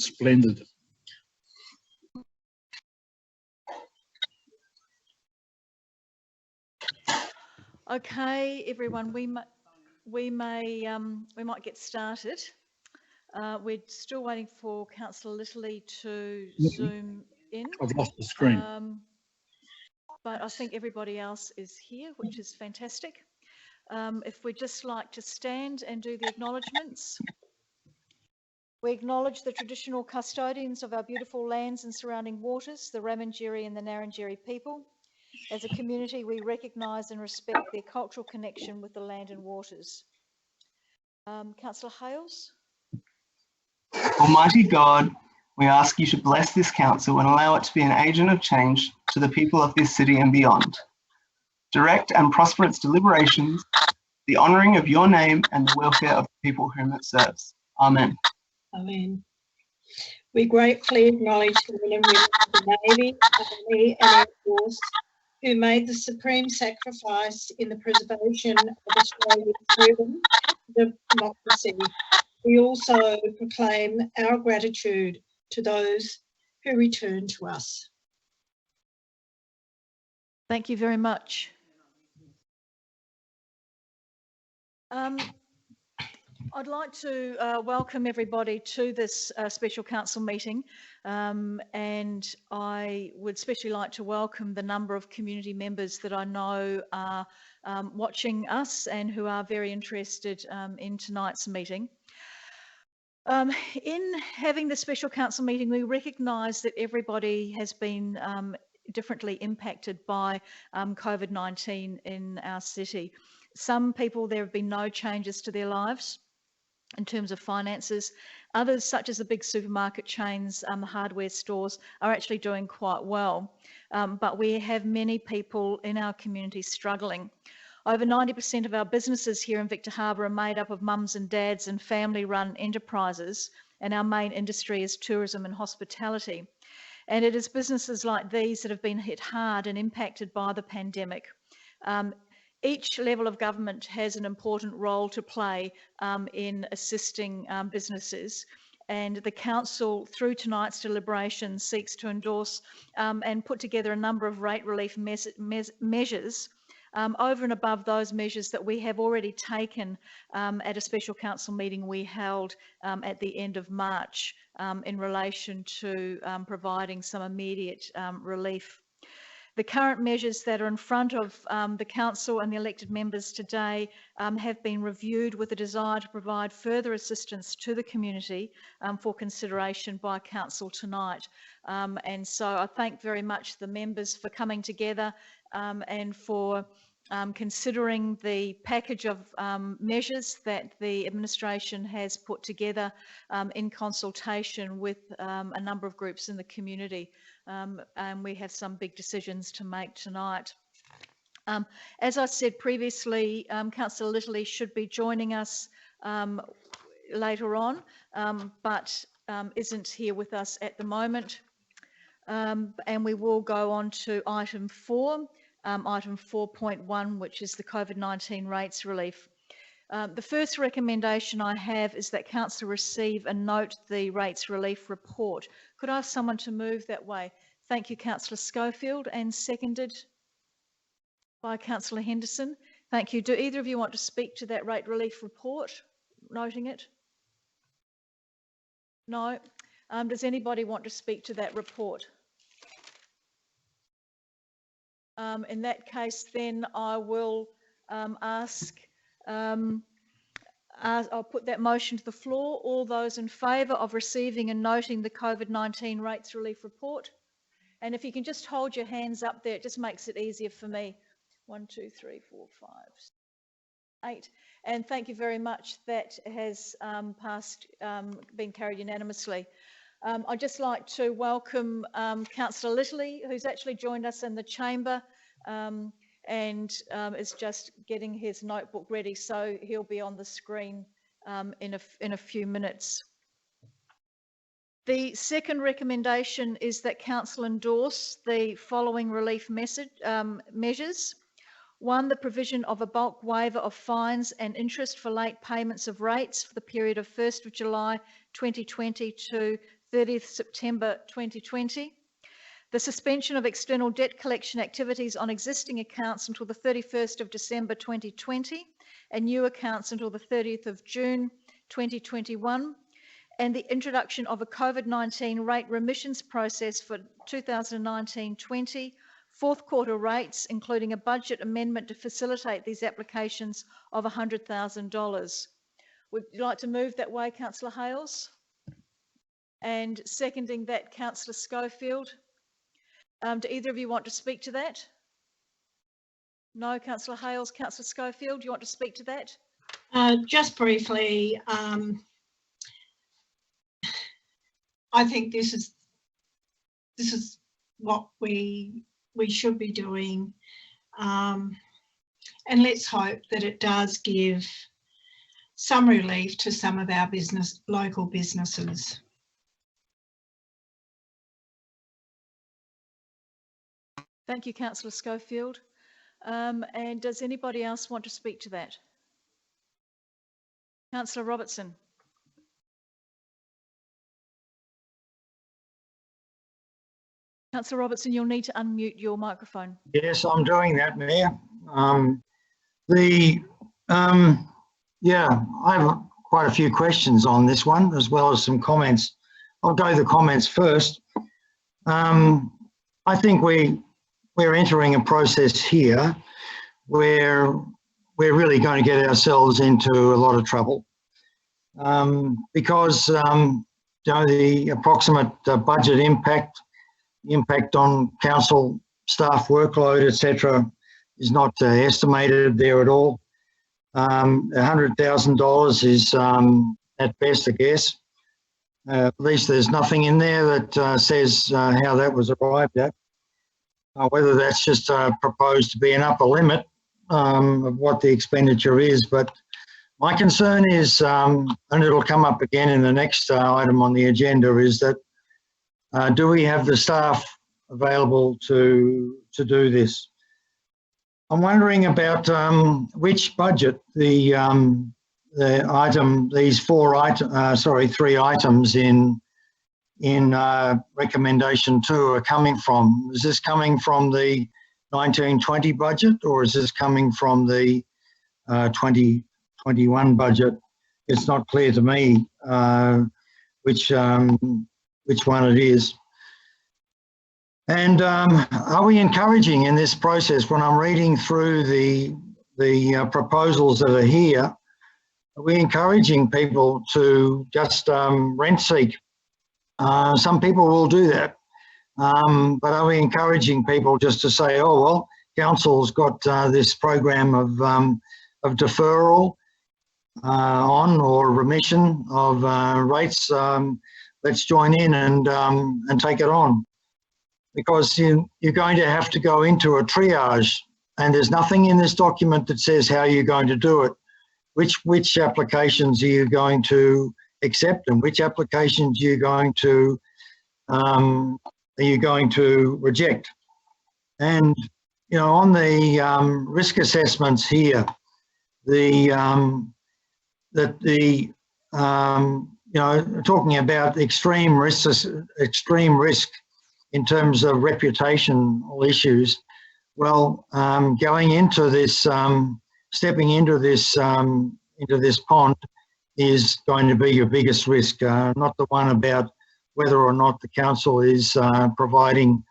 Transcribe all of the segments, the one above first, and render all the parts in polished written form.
Splendid. Okay, everyone, we might get started. We're still waiting for Councillor Litterly to zoom in. I've lost the screen. But I think everybody else is here, which is fantastic. If we'd just like to stand and do the acknowledgements. We acknowledge the traditional custodians of our beautiful lands and surrounding waters, the Ramangeri and the Ngarrindjeri people. As a community, we recognise and respect their cultural connection with the land and waters. Councillor Hales. Almighty God, we ask you to bless this council and allow it to be an agent of change to the people of this city and beyond. Direct and prosper its deliberations, the honouring of your name and the welfare of the people whom it serves. Amen. Amen. We gratefully acknowledge the men and women of the Navy, Army and Air Force who made the supreme sacrifice in the preservation of Australia's freedom and democracy. We also proclaim our gratitude to those who return to us. Thank you very much. I'd like to welcome everybody to this special council meeting, and I would especially like to welcome the number of community members that I know are watching us and who are very interested in tonight's meeting. In having the special council meeting, we recognise that everybody has been differently impacted by COVID-19 in our city. Some people, there have been no changes to their lives in terms of finances. Others, such as the big supermarket chains, the hardware stores, are actually doing quite well. But we have many people in our community struggling. Over 90% of our businesses here in Victor Harbor are made up of mums and dads and family-run enterprises, and our main industry is tourism and hospitality. And it is businesses like these that have been hit hard and impacted by the pandemic. Each level of government has an important role to play in assisting businesses, and the council, through tonight's deliberations, seeks to endorse and put together a number of rate relief measures over and above those measures that we have already taken at a special council meeting we held at the end of March in relation to providing some immediate relief. The current measures that are in front of the council and the elected members today have been reviewed with a desire to provide further assistance to the community for consideration by council tonight. And so I thank very much the members for coming together and for considering the package of measures that the administration has put together in consultation with a number of groups in the community. And we have some big decisions to make tonight. As I said previously, Councillor Litterly should be joining us later on, but isn't here with us at the moment. And we will go on to item 4. Item 4.1, which is the COVID-19 rates relief. The first recommendation I have is that council receive and note the rates relief report. Could I ask someone to move that way? Thank you, Councillor Schofield, and seconded by Councillor Henderson. Thank you. Do either of you want to speak to that rate relief report, noting it? No. Does anybody want to speak to that report? In that case, then I will I'll put that motion to the floor. All those in favour of receiving and noting the COVID-19 rates relief report? And if you can just hold your hands up there, it just makes it easier for me. 1, 2, 3, 4, 5, 8. And thank you very much. That has been carried unanimously. I'd just like to welcome Councillor Litterly, who's actually joined us in the chamber and is just getting his notebook ready, so he'll be on the screen in a few minutes. The second recommendation is that council endorse the following relief measures. 1, the provision of a bulk waiver of fines and interest for late payments of rates for the period of 1st of July 2020 to 30th September 2020. The suspension of external debt collection activities on existing accounts until the 31st of December 2020 and new accounts until the 30th of June 2021, and the introduction of a COVID-19 rate remissions process for 2019-20, fourth quarter rates, including a budget amendment to facilitate these applications of $100,000. Would you like to move that way, Councillor Hales? And seconding that, Councillor Schofield. Do either of you want to speak to that? No, Councillor Hales. Councillor Schofield, do you want to speak to that? Just briefly, I think this is what we should be doing, and let's hope that it does give some relief to some of our local businesses. Thank you, Councillor Schofield. And does anybody else want to speak to that? Councillor Robertson. Councillor Robertson, you'll need to unmute your microphone. Yes, I'm doing that, Mayor. Yeah, I have quite a few questions on this one, as well as some comments. I'll go the comments first. I think we're entering a process here where we're really going to get ourselves into a lot of trouble because you know, the approximate budget impact on council staff workload, etc., is not estimated there at all. $100,000 is at best a guess. At least there's nothing in there that says how that was arrived at. Whether that's just proposed to be an upper limit of what the expenditure is, but my concern is, and it'll come up again in the next item on the agenda, is that do we have the staff available to do this? I'm wondering about which budget the item, these three items in recommendation 2 are coming from. Is this coming from the 1920 budget, or is this coming from the 2021 budget? It's not clear to me which one it is. And are we encouraging in this process, when I'm reading through the proposals that are here, are we encouraging people to just rent seek? Some people will do that, but are we encouraging people just to say, oh, well, council's got this program of deferral on or remission of rates, let's join in and take it on. Because you're going to have to go into a triage, and there's nothing in this document that says how you're going to do it. Which applications are you going to accept, and which applications are you going to reject? And you know, on the risk assessments here, you know, talking about extreme risk in terms of reputational issues. Well, going into this, stepping into this pond is going to be your biggest risk, not the one about whether or not the council is providing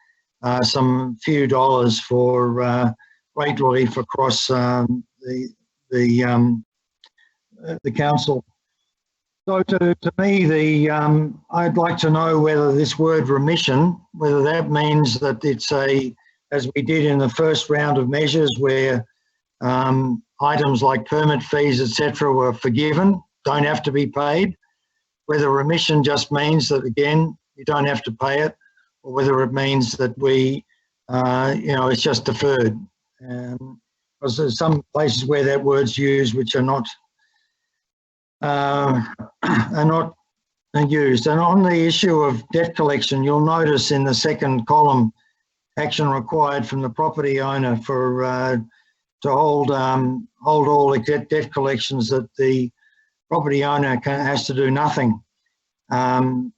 some few dollars for rate relief across the council. So to me, I'd like to know whether this word remission, whether that means that it's as we did in the first round of measures where items like permit fees, etc., were forgiven, don't have to be paid, whether remission just means that, again, you don't have to pay it, or whether it means that we, you know, it's just deferred. Because there's some places where that word's used which are not used. And on the issue of debt collection, you'll notice in the second column, action required from the property owner for to hold all the debt collections, that the property owner has to do nothing. I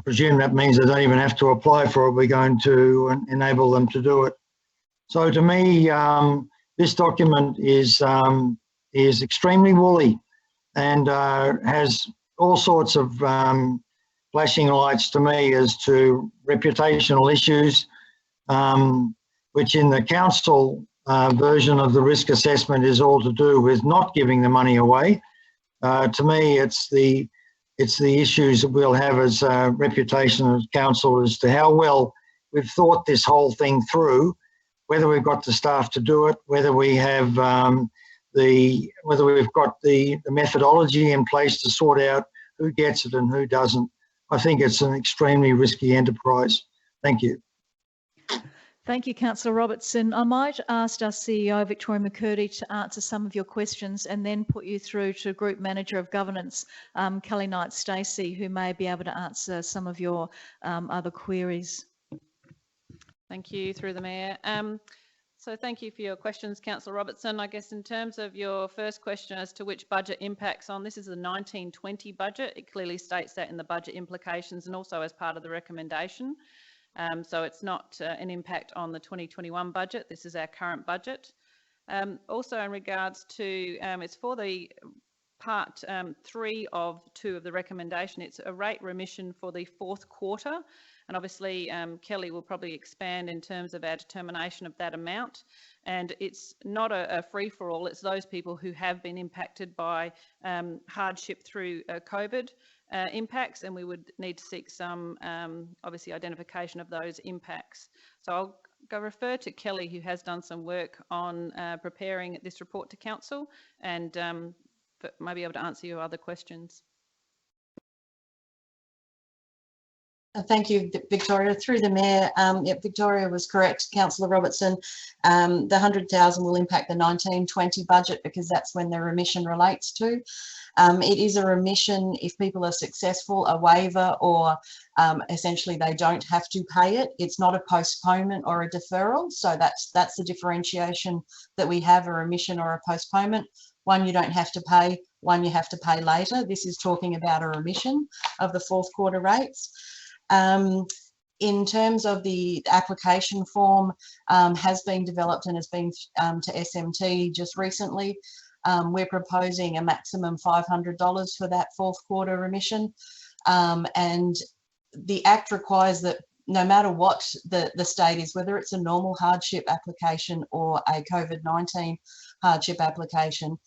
presume that means they don't even have to apply for it. We're going to enable them to do it. So to me, this document is extremely woolly and has all sorts of flashing lights to me as to reputational issues, which in the council version of the risk assessment is all to do with not giving the money away. To me, it's the issues that we'll have as a reputation as council as to how well we've thought this whole thing through, whether we've got the staff to do it, whether we have whether we've got the methodology in place to sort out who gets it and who doesn't. I think it's an extremely risky enterprise. Thank you. Thank you, Councillor Robertson. I might ask our CEO, Victoria McCurdy, to answer some of your questions and then put you through to Group Manager of Governance, Kelly Knight-Stacey, who may be able to answer some of your other queries. Thank you, through the Mayor. So thank you for your questions, Councillor Robertson. I guess in terms of your first question as to which budget impacts on, this is a 1920 budget. It clearly states that in the budget implications and also as part of the recommendation. So it's not an impact on the 2021 budget. This is our current budget. Also in regards to, it's for the part 3 of 2 of the recommendation. It's a rate remission for the 4th quarter. And obviously, Kelly will probably expand in terms of our determination of that amount. And it's not a free-for-all. It's those people who have been impacted by hardship through COVID impacts, and we would need to seek some, obviously, identification of those impacts. So I'll go refer to Kelly, who has done some work on preparing this report to Council, and may be able to answer your other questions. Thank you, Victoria. Through the Mayor, Victoria was correct, Councillor Robertson. The 100,000 will impact the 1920 budget because that's when the remission relates to. It is a remission if people are successful, a waiver, or essentially they don't have to pay it. It's not a postponement or a deferral. So that's the differentiation that we have, a remission or a postponement. One you don't have to pay, one you have to pay later. This is talking about a remission of the 4th quarter rates. In terms of the application form, has been developed and has been to SMT just recently. We're proposing a maximum $500 for that 4th quarter remission. And the Act requires that no matter what the state is, whether it's a normal hardship application or a COVID-19 hardship application,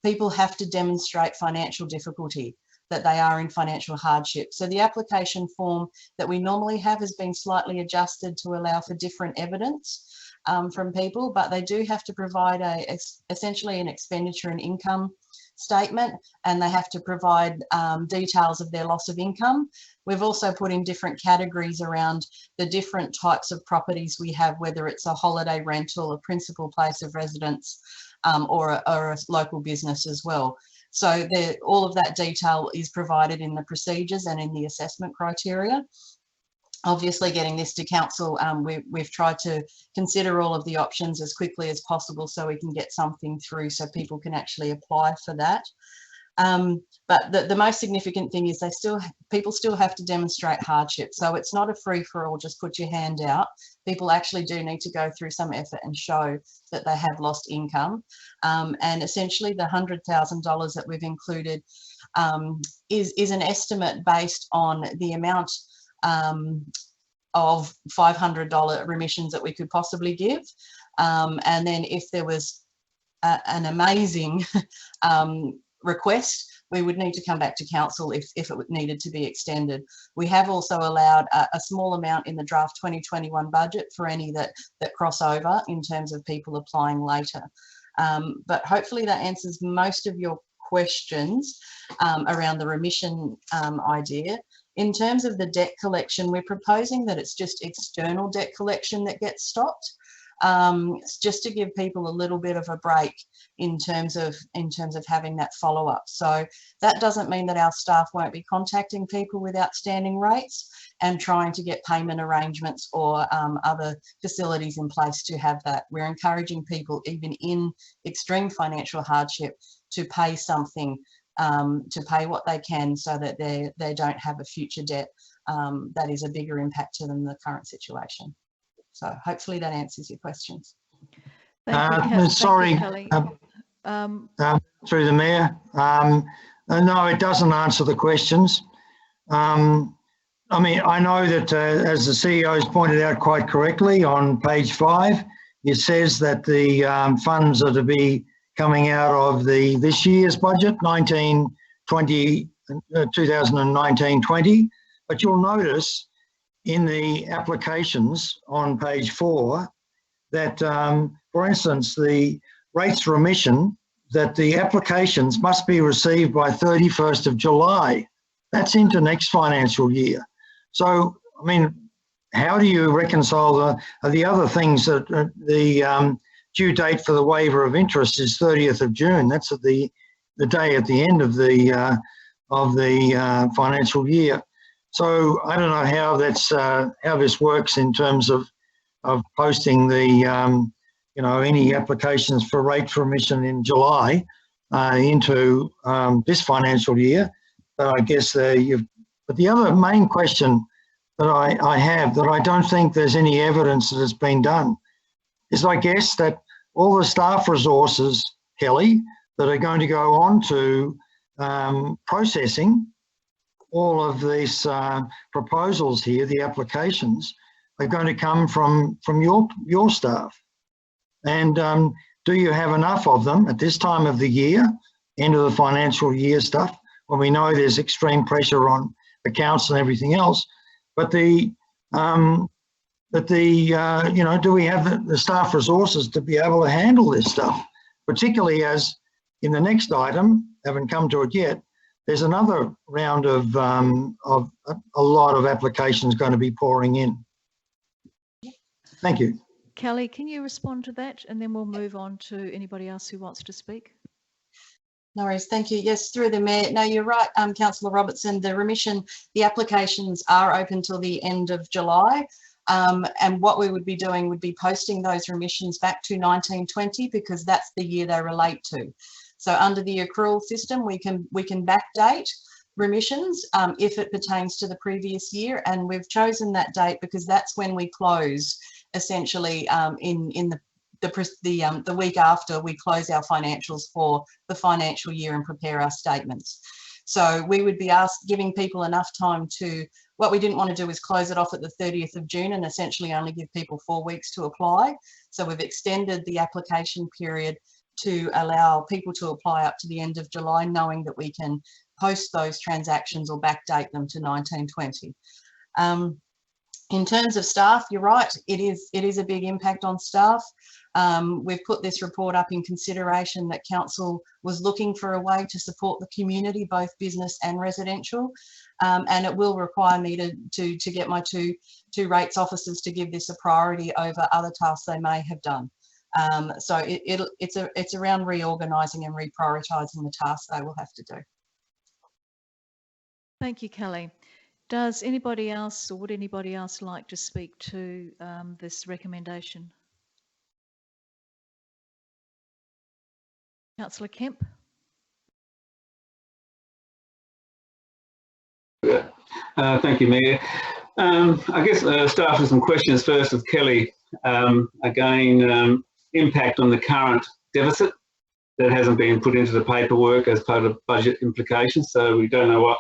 people have to demonstrate financial difficulty, that they are in financial hardship. So the application form that we normally have has been slightly adjusted to allow for different evidence from people, but they do have to provide essentially an expenditure and income statement, and they have to provide details of their loss of income. We've also put in different categories around the different types of properties we have, whether it's a holiday rental, a principal place of residence, or a local business as well. So all of that detail is provided in the procedures and in the assessment criteria. Obviously, getting this to Council, we've tried to consider all of the options as quickly as possible so we can get something through so people can actually apply for that. But the most significant thing is people still have to demonstrate hardship. So it's not a free-for-all, just put your hand out. People actually do need to go through some effort and show that they have lost income. And essentially the $100,000 that we've included is an estimate based on the amount of $500 remissions that we could possibly give. And then if there was an amazing request, we would need to come back to Council if it needed to be extended. We have also allowed a small amount in the draft 2021 budget for any that cross over in terms of people applying later. But hopefully that answers most of your questions around the remission idea. In terms of the debt collection, we're proposing that it's just external debt collection that gets stopped. It's just to give people a little bit of a break in terms of having that follow-up. So that doesn't mean that our staff won't be contacting people with outstanding rates and trying to get payment arrangements or other facilities in place to have that. We're encouraging people, even in extreme financial hardship, to pay something to pay what they can so that they don't have a future debt that is a bigger impact to them than the current situation. So hopefully that answers your questions. Thank you, sorry, Kelly. through the Mayor. No, it doesn't answer the questions. I mean, I know that as the CEO has pointed out quite correctly on page 5, it says that the funds are to be coming out of this year's budget, 2019-20, but you'll notice in the applications on page 4 that, for instance, the rates remission, that the applications must be received by 31st of July. That's into next financial year. So, I mean, how do you reconcile the other things that the due date for the waiver of interest is 30th of June? That's at the day at the end of the financial year. So I don't know how that's how this works in terms of posting the any applications for rate remission in July into this financial year. But I guess but the other main question that I have that I don't think there's any evidence that it's been done is, I guess, that all the staff resources, Kelly, that are going to go on to processing all of these proposals here, the applications, are going to come from your staff. And do you have enough of them at this time of the year, end of the financial year stuff, when we know there's extreme pressure on accounts and everything else? But do we have the staff resources to be able to handle this stuff, particularly as in the next item, haven't come to it yet, there's another round of a lot of applications going to be pouring in. Thank you. Kelly, can you respond to that? And then we'll move on to anybody else who wants to speak. No worries, thank you. Yes, through the Mayor. No, you're right, Councillor Robertson, the applications are open till the end of July. And what we would be doing would be posting those remissions back to 1920 because that's the year they relate to. So under the accrual system, we can backdate remissions if it pertains to the previous year, and we've chosen that date because that's when we close essentially in the week after we close our financials for the financial year and prepare our statements. So we would be giving people enough time to, what we didn't want to do is close it off at the 30th of June and essentially only give people 4 weeks to apply. So we've extended the application period to allow people to apply up to the end of July, knowing that we can post those transactions or backdate them to 1920. In terms of staff, you're right, it is a big impact on staff. We've put this report up in consideration that council was looking for a way to support the community, both business and residential, and it will require me to get my two rates officers to give this a priority over other tasks they may have done. So it's around reorganising and reprioritising the tasks they will have to do. Thank you, Kelly. Does anybody else, or would anybody else like to speak to this recommendation? Councillor Kemp. Thank you, Mayor. I guess start with some questions first with Kelly. Again, impact on the current deficit that hasn't been put into the paperwork as part of budget implications, so we don't know what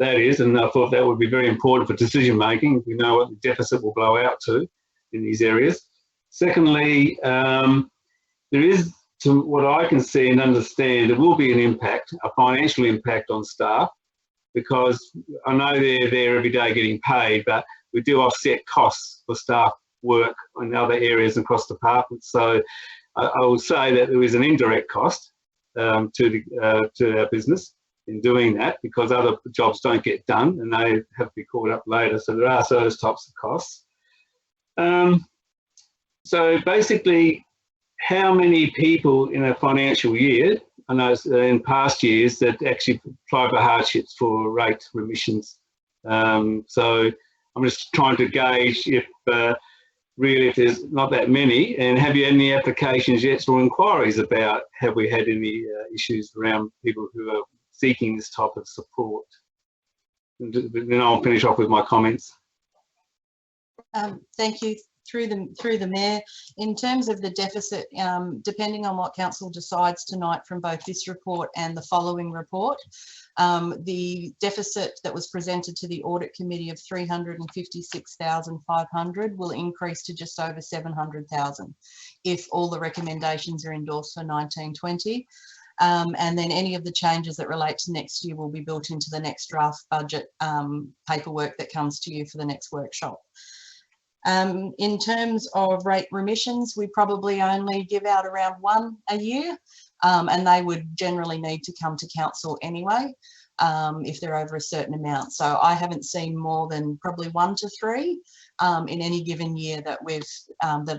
that is, and I thought that would be very important for decision making. We know what the deficit will blow out to in these areas. Secondly, there is, to what I can see and understand, there will be an impact, a financial impact on staff, because I know they're there every day getting paid, but we do offset costs for staff work in other areas across departments. So I will say that there is an indirect cost to our business in doing that, because other jobs don't get done and they have to be caught up later. So there are those types of costs. So basically, how many people in a financial year, I know in past years, that actually apply for hardships for rate remissions. So I'm just trying to gauge if really if there's not that many, and have you had any applications yet or inquiries about, have we had any issues around people who are seeking this type of support. And then I'll finish off with my comments. Thank you. Through the Mayor, in terms of the deficit, depending on what Council decides tonight from both this report and the following report, the deficit that was presented to the Audit Committee of 356,500 will increase to just over 700,000 if all the recommendations are endorsed for 1920. And then any of the changes that relate to next year will be built into the next draft budget paperwork that comes to you for the next workshop. In terms of rate remissions, we probably only give out around one a year, and they would generally need to come to Council anyway if they're over a certain amount. So I haven't seen more than probably 1 to 3 in any given year that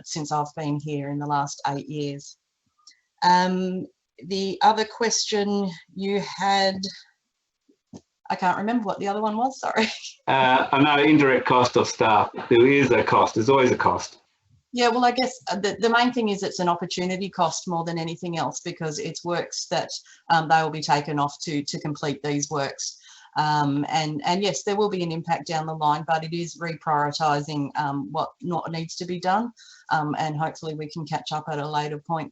since I've been here in the last 8 years. The other question you had, I can't remember what the other one was, sorry. I know indirect cost of staff. There is a cost. There's always a cost. Yeah, well, I guess the main thing is it's an opportunity cost more than anything else, because it's works that they will be taken off to complete these works. And yes, there will be an impact down the line, but it is reprioritising what not needs to be done, and hopefully we can catch up at a later point.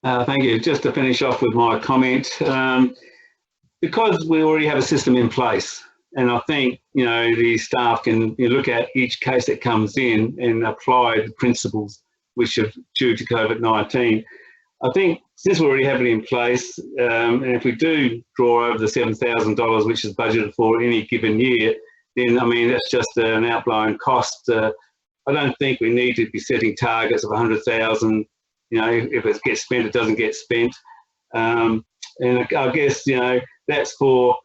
Thank you. Just to finish off with my comment, because we already have a system in place, and I think, you know, the staff can look at each case that comes in and apply the principles which are due to COVID-19. I think since we already have it in place, and if we do draw over the $7,000 which is budgeted for any given year, then I mean that's just an outlying cost. I don't think we need to be setting targets of 100,000. You know, if it gets spent, it doesn't get spent. And I guess, you know, that's for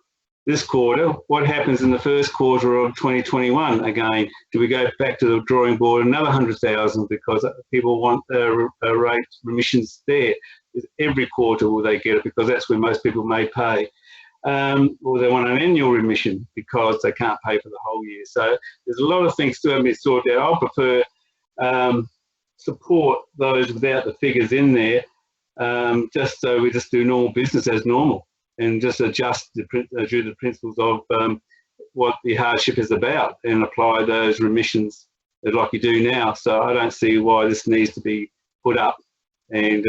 this quarter. What happens in the first quarter of 2021? Again, do we go back to the drawing board another 100,000 because people want rate remissions there? Every quarter will they get it because that's where most people may pay. Or they want an annual remission because they can't pay for the whole year. So there's a lot of things still haven't been sorted out. I'll prefer support those without the figures in there, just so we just do normal business as normal and just adjust due to the principles of what the hardship is about and apply those remissions like you do now. So I don't see why this needs to be put up and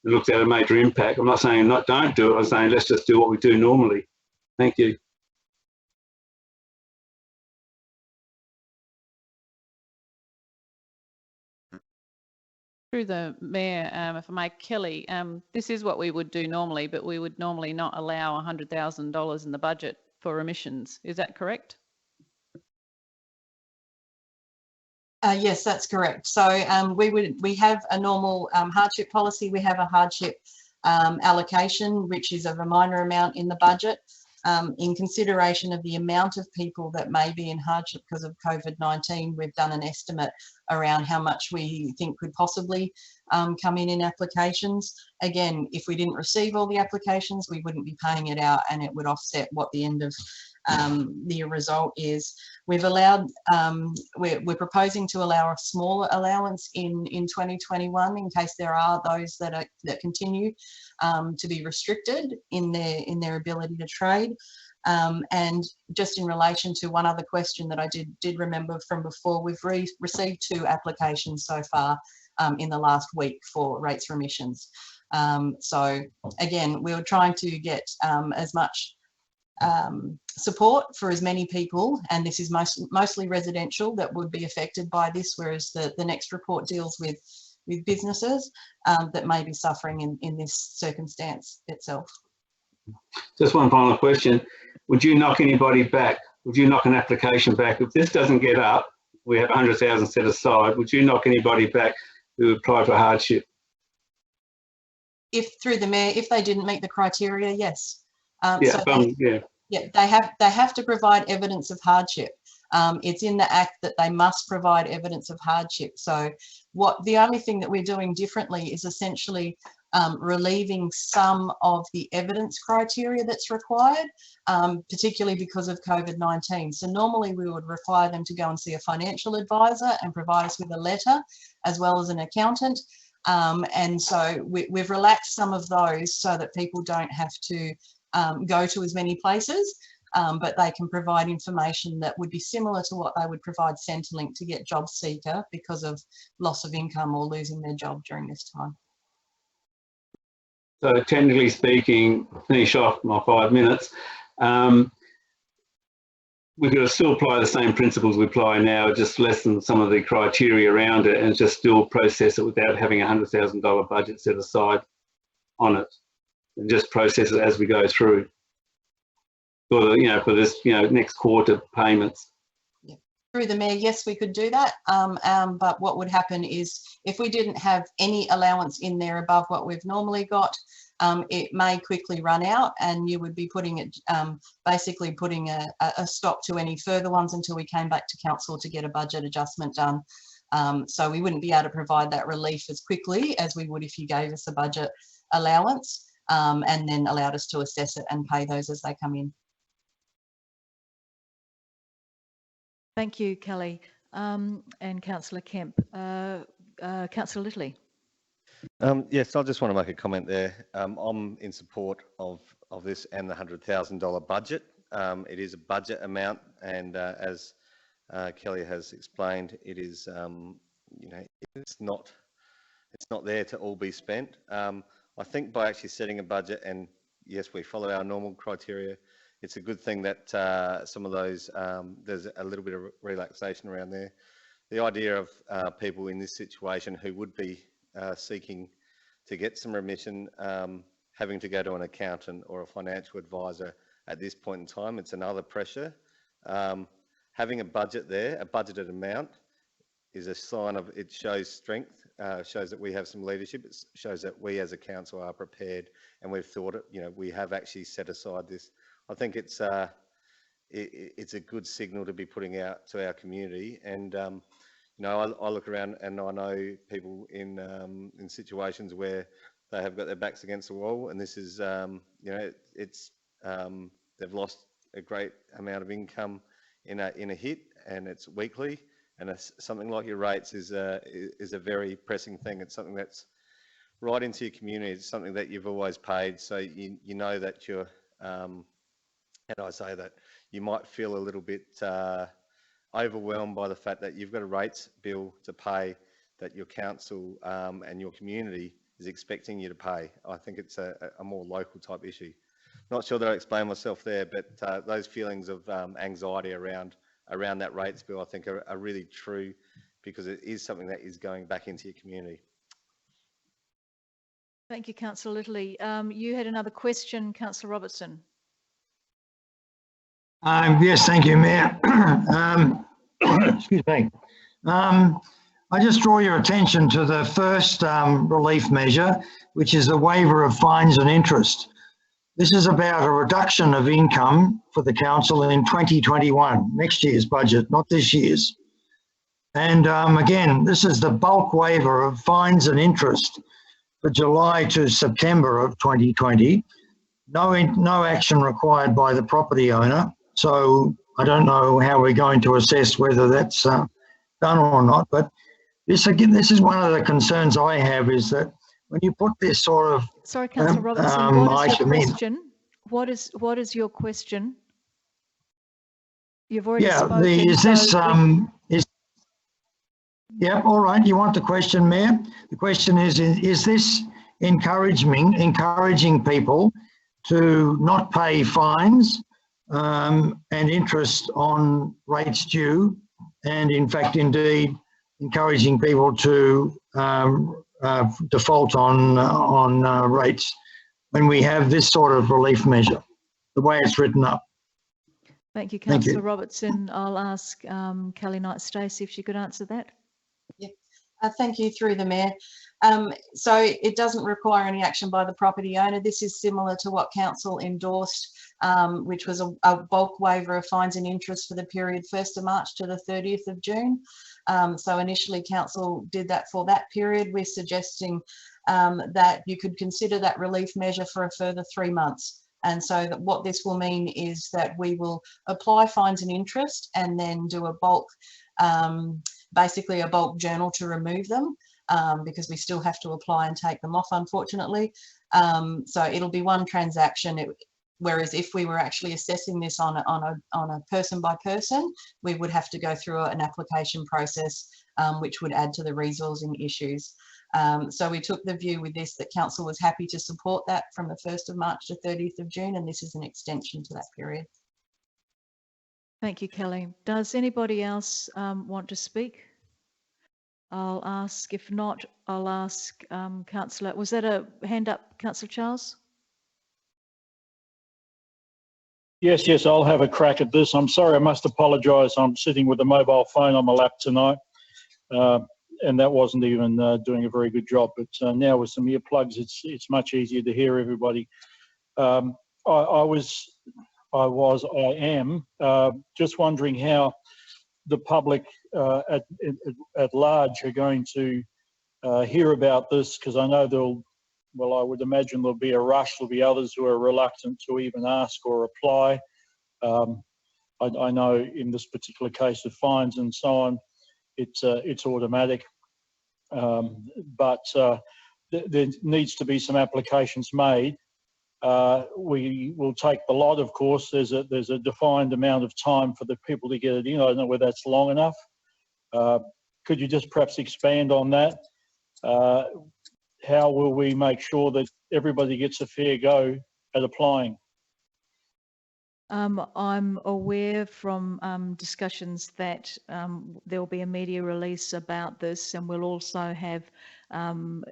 looked at a major impact. I'm not saying don't do it, I'm saying let's just do what we do normally. Thank you. Through the Mayor, if I may, Kelly, this is what we would do normally, but we would normally not allow $100,000 in the budget for remissions. Is that correct? Yes, that's correct. So we have a normal hardship policy. We have a hardship allocation, which is of a minor amount in the budget. In consideration of the amount of people that may be in hardship because of COVID-19, we've done an estimate around how much we think could possibly come in applications. Again, if we didn't receive all the applications, we wouldn't be paying it out and it would offset what the end of the result is. We've allowed, we're proposing to allow a smaller allowance in 2021 in case there are those that continue to be restricted in their ability to trade. And just in relation to one other question that I did remember from before, we've received 2 applications so far in the last week for rates remissions. So again, we were trying to get as much support for as many people, and this is mostly residential that would be affected by this, whereas the next report deals with businesses that may be suffering in this circumstance itself. Just one final question. Would you knock anybody back? Would you knock an application back? If this doesn't get up, we have 100,000 set aside, would you knock anybody back who applied for hardship? If through the Mayor, if they didn't meet the criteria, yes. Yeah, so yeah, they have to provide evidence of hardship. It's in the Act that they must provide evidence of hardship. So the only thing that we're doing differently is essentially relieving some of the evidence criteria that's required, particularly because of COVID-19. So normally we would require them to go and see a financial advisor and provide us with a letter as well as an accountant. And so we've relaxed some of those so that people don't have to go to as many places, but they can provide information that would be similar to what they would provide Centrelink to get job seeker because of loss of income or losing their job during this time. So technically speaking, finish off my 5 minutes. We could still apply the same principles we apply now, just lessen some of the criteria around it and just still process it without having a $100,000 budget set aside on it, and just process it as we go through for the, for this, next quarter payments. Through the Mayor, yes, we could do that. But what would happen is if we didn't have any allowance in there above what we've normally got, it may quickly run out and you would be putting it, basically putting a stop to any further ones until we came back to council to get a budget adjustment done. So we wouldn't be able to provide that relief as quickly as we would if you gave us a budget allowance and then allowed us to assess it and pay those as they come in. Thank you, Kelly, and Councillor Kemp. Councillor Littley. Yes, I just want to make a comment there. I'm in support of this and the $100,000 budget. It is a budget amount, and as Kelly has explained, it is, it's not there to all be spent. I think by actually setting a budget, and yes, we follow our normal criteria, it's a good thing that some of those, there's a little bit of relaxation around there. The idea of people in this situation who would be seeking to get some remission, having to go to an accountant or a financial advisor at this point in time, it's another pressure. Having a budget there, a budgeted amount, is a sign of, it shows strength, shows that we have some leadership, it shows that we as a council are prepared and we've thought it, we have actually set aside this. I think it's a good signal to be putting out to our community, and I look around and I know people in situations where they have got their backs against the wall, and this is they've lost a great amount of income in a hit, and it's weekly, and something like your rates is a very pressing thing. It's something that's right into your community. It's something that you've always paid, so you know that you're. And I say that you might feel a little bit overwhelmed by the fact that you've got a rates bill to pay that your council and your community is expecting you to pay. I think it's a more local type issue. Not sure that I explained myself there, but those feelings of anxiety around that rates bill, I think are really true, because it is something that is going back into your community. Thank you, Councillor Littley. You had another question, Councillor Robertson. Yes, thank you, Mayor. Excuse me. I just draw your attention to the first relief measure, which is the waiver of fines and interest. This is about a reduction of income for the council in 2021, next year's budget, not this year's. And again, this is the bulk waiver of fines and interest for July to September of 2020. No action required by the property owner. So I don't know how we're going to assess whether that's done or not. But this is one of the concerns I have, is that when you put this sort of sorry, Councillor Robertson, what is your item question? What is your question? You've already spoken. Is this yeah, all right. You want the question, Mayor? The question is this encouraging people to not pay fines and interest on rates due, and in fact, indeed, encouraging people to default on rates when we have this sort of relief measure, the way it's written up? Thank you, Councillor Robertson. I'll ask Kelly Knight-Stacey if she could answer that. Yeah, thank you, through the Mayor. So it doesn't require any action by the property owner. This is similar to what council endorsed, which was a bulk waiver of fines and interest for the period 1st of March to the 30th of June. So initially council did that for that period. We're suggesting that you could consider that relief measure for a further 3 months. And so that what this will mean is that we will apply fines and interest and then do a bulk, basically a bulk journal to remove them. because we still have to apply and take them off, unfortunately. So it'll be one transaction. Whereas if we were actually assessing this on a person by person, we would have to go through an application process, which would add to the resourcing issues. So we took the view with this that council was happy to support that from the 1st of March to 30th of June, and this is an extension to that period. Thank you, Kelly. Does anybody else want to speak? I'll ask. If not, I'll ask Councillor. Was that a hand up, Councillor Charles? Yes, I'll have a crack at this. I'm sorry, I must apologise. I'm sitting with a mobile phone on my lap tonight, and that wasn't even doing a very good job. But now with some earplugs, it's much easier to hear everybody. I am just wondering how the public at large are going to hear about this, because I know I would imagine there'll be a rush. There'll be others who are reluctant to even ask or apply. I know in this particular case of fines and so on, it's automatic. But there needs to be some applications made. We will take the lot, of course. There's a defined amount of time for the people to get it in. I don't know whether that's long enough. Could you just perhaps expand on that? How will we make sure that everybody gets a fair go at applying? I'm aware from discussions that there will be a media release about this, and we'll also have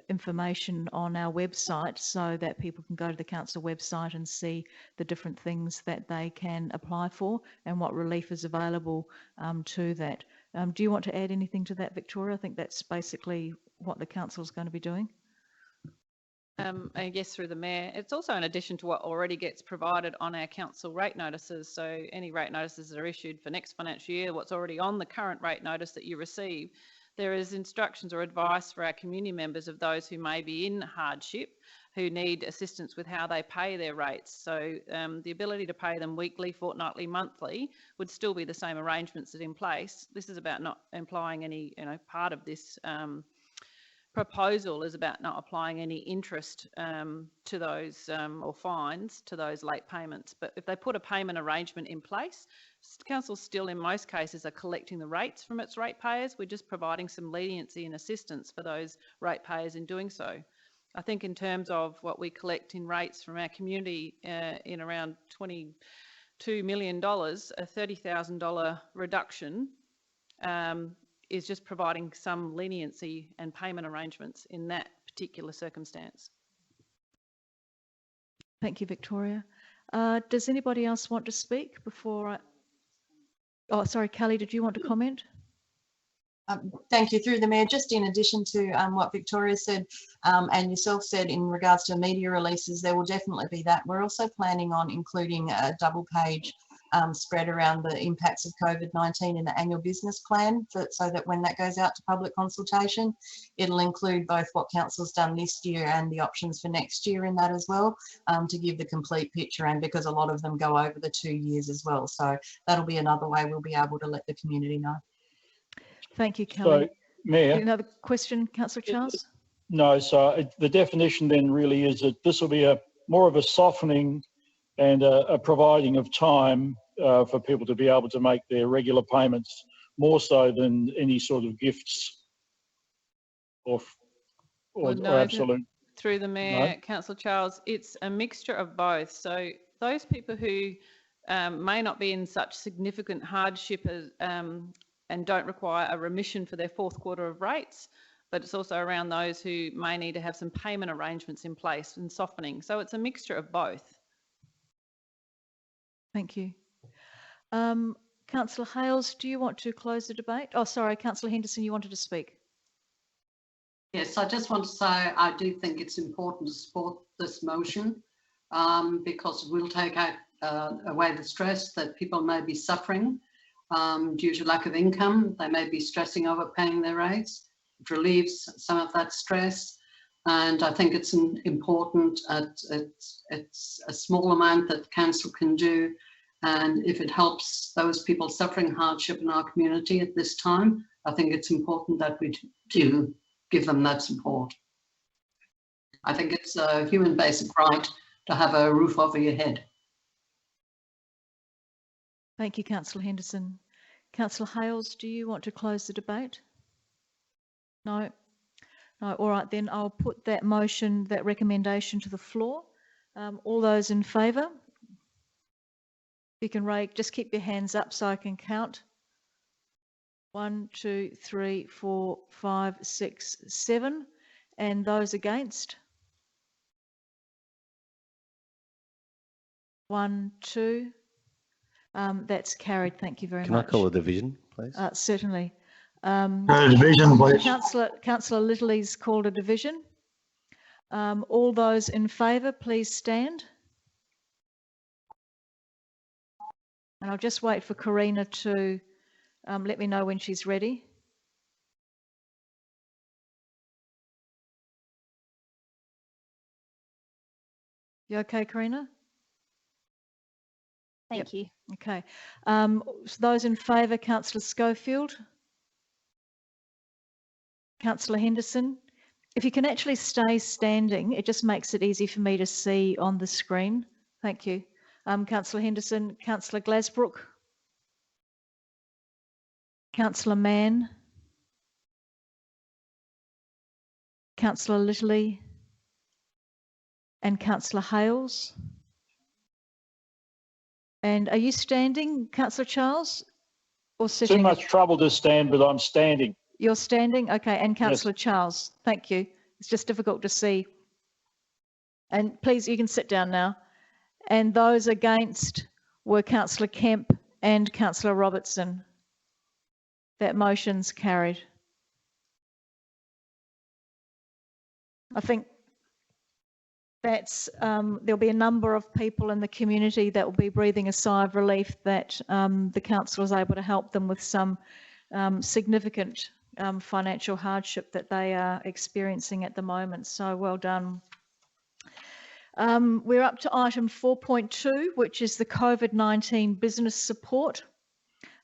information on our website so that people can go to the council website and see the different things that they can apply for and what relief is available to that. Do you want to add anything to that, Victoria? I think that's basically what the council is going to be doing. I guess through the Mayor, it's also in addition to what already gets provided on our council rate notices. So any rate notices that are issued for next financial year, what's already on the current rate notice that you receive, there is instructions or advice for our community members of those who may be in hardship, who need assistance with how they pay their rates. So the ability to pay them weekly, fortnightly, monthly would still be the same arrangements that are in place. This is about not implying any, part of this proposal is about not applying any interest to those or fines to those late payments. But if they put a payment arrangement in place, council still in most cases are collecting the rates from its ratepayers. We're just providing some leniency and assistance for those ratepayers in doing so. I think in terms of what we collect in rates from our community in around $22 million, a $30,000 reduction is just providing some leniency and payment arrangements in that particular circumstance. Thank you, Victoria. Does anybody else want to speak before I... Oh, sorry, Kelly, did you want to comment? Thank you. Through the Mayor, just in addition to what Victoria said and yourself said in regards to media releases, there will definitely be that. We're also planning on including a double page spread around the impacts of COVID-19 in the annual business plan, so that when that goes out to public consultation, it'll include both what council's done this year and the options for next year in that as well, to give the complete picture, and because a lot of them go over the 2 years as well. So that'll be another way we'll be able to let the community know. Thank you, Kelly. So, Mayor. Another question, Councillor Charles? No, so the definition then really is that this will be more of a softening and a providing of time for people to be able to make their regular payments, more so than any sort of gifts or absolute. Through the Mayor, No? Councillor Charles, it's a mixture of both. So those people who may not be in such significant hardship and don't require a remission for their fourth quarter of rates, but it's also around those who may need to have some payment arrangements in place and softening. So it's a mixture of both. Thank you. Councillor Hales, do you want to close the debate? Oh, sorry, Councillor Henderson, you wanted to speak. Yes, I just want to say I do think it's important to support this motion because it will take out away the stress that people may be suffering due to lack of income. They may be stressing over paying their rates. It relieves some of that stress, and I think it's important. It's a small amount that council can do, and if it helps those people suffering hardship in our community at this time, I think it's important that we do. give them that support. I think it's a human basic right to have a roof over your head. Thank you, Councillor Henderson. Councillor Hales, do you want to close the debate? No? No, all right, then I'll put that motion, that recommendation to the floor. All those in favour? You can just keep your hands up so I can count. 1, 2, 3, 4, 5, 6, 7. And those against? 1, 2. That's carried. Thank you very much. Can I call a division, please? Certainly. Division, please. Councillor Littley's called a division. All those in favour, please stand. And I'll just wait for Karina to let me know when she's ready. You okay, Karina? Thank you. Okay. So those in favour, Councillor Schofield. Councillor Henderson. If you can actually stay standing, it just makes it easy for me to see on the screen. Thank you. Councillor Henderson, Councillor Glasbrook. Councillor Mann. Councillor Littley. And Councillor Hales. And are you standing, Councillor Charles, or sitting? Too much trouble to stand, but I'm standing. You're standing? Okay. And Councillor Charles, thank you. It's just difficult to see. And please, you can sit down now. And those against were Councillor Kemp and Councillor Robertson. That motion's carried. I think that's there'll be a number of people in the community that will be breathing a sigh of relief that the council is able to help them with some significant financial hardship that they are experiencing at the moment. So well done. We're up to item 4.2, which is the COVID-19 business support.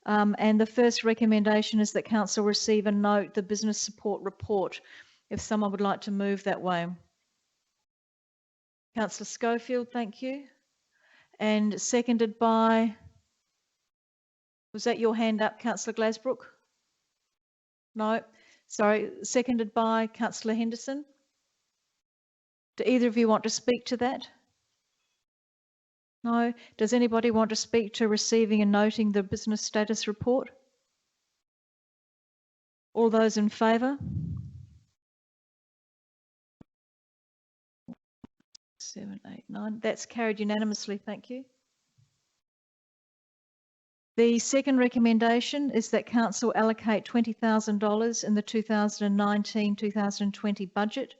And the first recommendation is that council receive and note the business support report. If someone would like to move that way. Councillor Schofield, thank you. And seconded by, was that your hand up, Councillor Glasbrook? No, sorry, seconded by Councillor Henderson. Do either of you want to speak to that? No. Does anybody want to speak to receiving and noting the business status report? All those in favour? 7, 8, 9. That's carried unanimously. Thank you. The second recommendation is that council allocate $20,000 in the 2019-2020 budget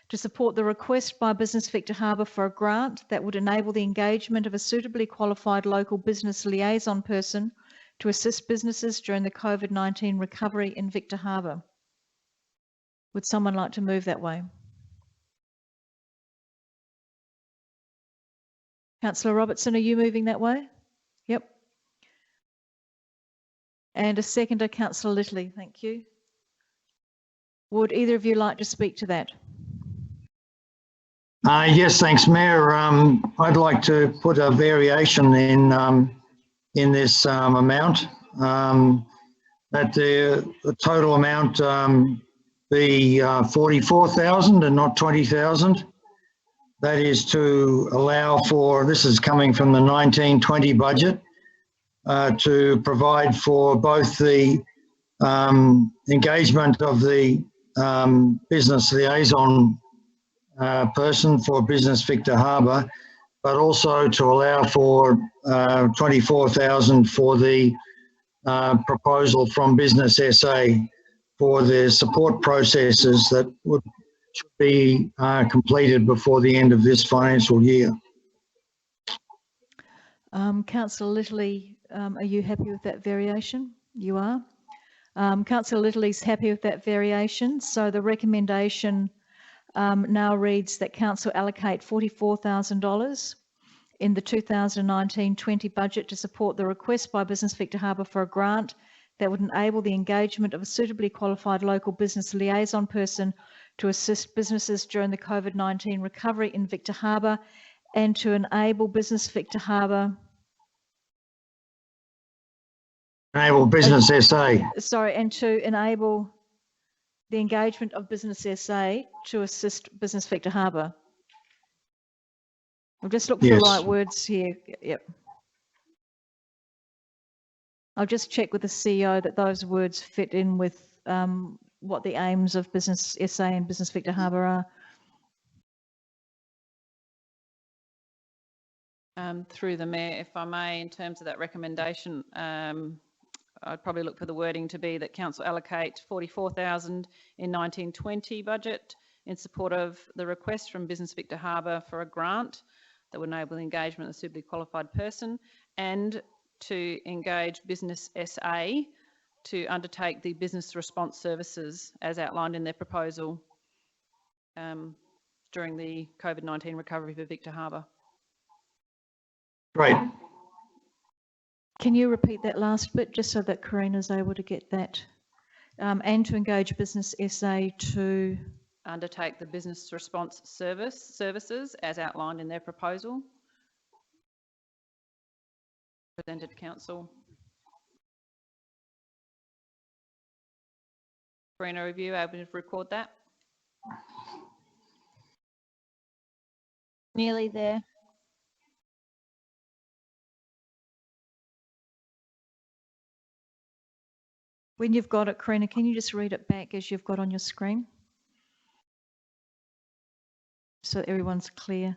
to support the request by Business Victor Harbor for a grant that would enable the engagement of a suitably qualified local business liaison person to assist businesses during the COVID-19 recovery in Victor Harbor. Would someone like to move that way? Councillor Robertson, are you moving that way? Yep. And a seconder, Councillor Littley, thank you. Would either of you like to speak to that? Yes, thanks, Mayor. I'd like to put a variation in this amount, that the total amount be 44,000 and not 20,000. That is to allow for, this is coming from the 1920 budget, to provide for both the engagement of the business liaison person for Business Victor Harbor, but also to allow for 24,000 for the proposal from Business SA for the support processes that should be completed before the end of this financial year. Councillor Littley, are you happy with that variation? You are. Councillor Littley's happy with that variation. So the recommendation now reads that council allocate $44,000 in the 2019-20 budget to support the request by Business Victor Harbor for a grant that would enable the engagement of a suitably qualified local business liaison person to assist businesses during the COVID-19 recovery in Victor Harbor and to enable Business Victor Harbor, Enable Business SA. sorry, and to enable the engagement of Business SA to assist Business Victor Harbor. I'll just look for the Yes. right words here. Yep. I'll just check with the CEO that those words fit in with what the aims of Business SA and Business Victor Harbor are. Through the Mayor, if I may, in terms of that recommendation, I'd probably look for the wording to be that Council allocate 44,000 in 1920 budget in support of the request from Business Victor Harbor for a grant that would enable the engagement of a suitably qualified person, and to engage Business SA to undertake the business response services as outlined in their proposal during the COVID-19 recovery for Victor Harbor. Great. Can you repeat that last bit just so that Karina's able to get that? And to engage Business SA to Undertake the business response services as outlined in their proposal presented to Council. Karina, are you able to record that? Nearly there. When you've got it, Karina, can you just read it back as you've got on your screen? So everyone's clear.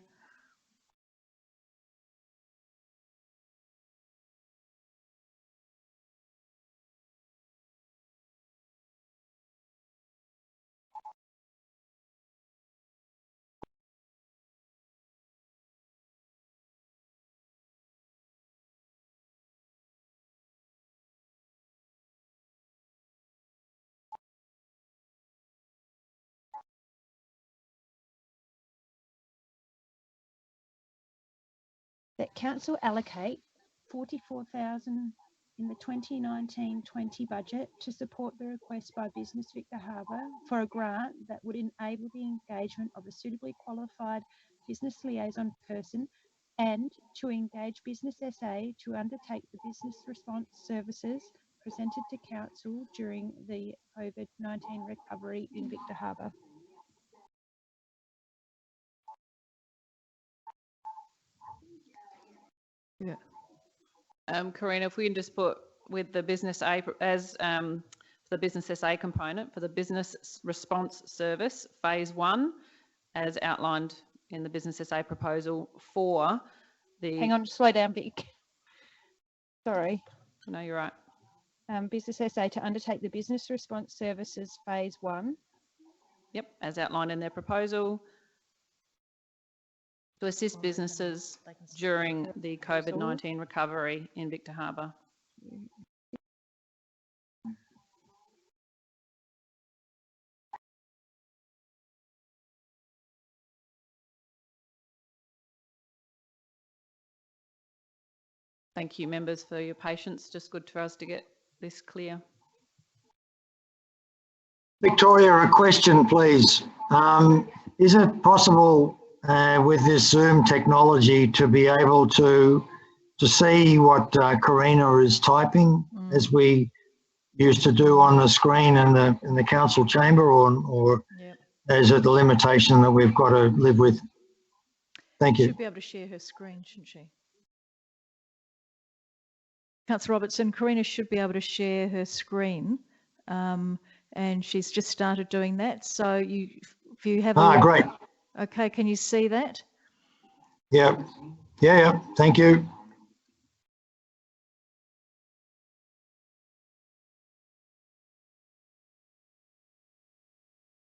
That council allocate 44,000 in the 2019-20 budget to support the request by Business Victor Harbor for a grant that would enable the engagement of a suitably qualified business liaison person, and to engage Business SA to undertake the business response services presented to council during the COVID-19 recovery in Victor Harbor. Yeah. Karina, if we can just put with the business A as the Business SA component for the business response service phase 1 as outlined in the Business SA proposal for the... Hang on, slow down, Vic. Sorry. No, you're right. Business SA to undertake the business response services phase 1. Yep, as outlined in their proposal to assist businesses during the COVID-19 recovery in Victor Harbor. Thank you, members, for your patience. Just good for us to get this clear. Victoria, a question, please. Is it possible with this Zoom technology to be able to see what Karina is typing as we used to do on the screen in the council chamber, or Yep. is it the limitation that we've got to live with? Thank you. Should be able to share her screen, shouldn't she? Councillor Robertson, Karina should be able to share her screen, and she's just started doing that. So if you have a look, Great. okay, can you see that? Yeah. Yeah. Thank you.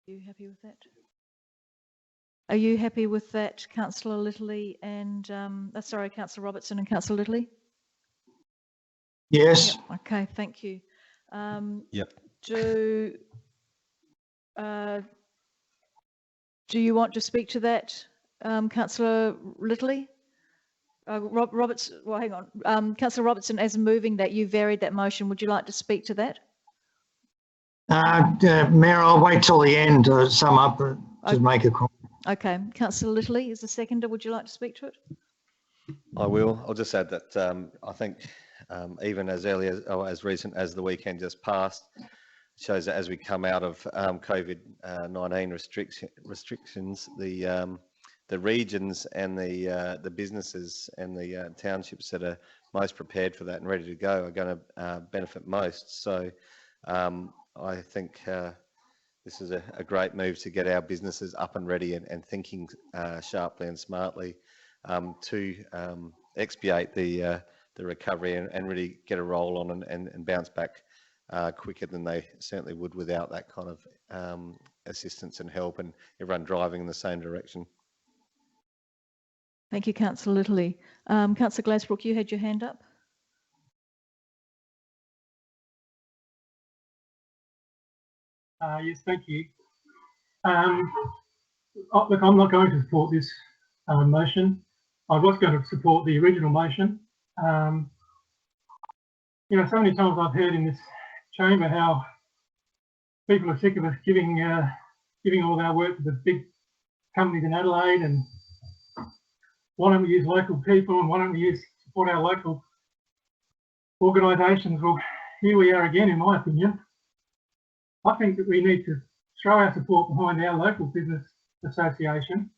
Are you happy with that? Are you happy with that, Councillor Littley and sorry, Councillor Robertson and Councillor Littley? Yes. Yep. Okay, thank you. Yep. Do you want to speak to that, Councillor Littley? Roberts, well, hang on. Councillor Robertson, as moving that, you varied that motion. Would you like to speak to that? Mayor, I'll wait till the end to sum up, just make a comment. Okay. Councillor Littley is the seconder. Would you like to speak to it? I will. I'll just add that I think even as early as, or as recent as the weekend just passed, shows that as we come out of COVID-19 restrictions, the regions and the businesses and the townships that are most prepared for that and ready to go are going to benefit most. So I think this is a great move to get our businesses up and ready and thinking sharply and smartly to expiate the recovery and really get a roll on and bounce back quicker than they certainly would without that kind of assistance and help and everyone driving in the same direction. Thank you, Councillor Littley. Councillor Glasbrook, you had your hand up. Yes, thank you. Look, I'm not going to support this motion. I was going to support the original motion. You know, so many times I've heard in this chamber how people are sick of us giving all our work to the big companies in Adelaide, and why don't we use local people and why don't we support our local organisations? Well, here we are again, in my opinion. I think that we need to throw our support behind our local business association.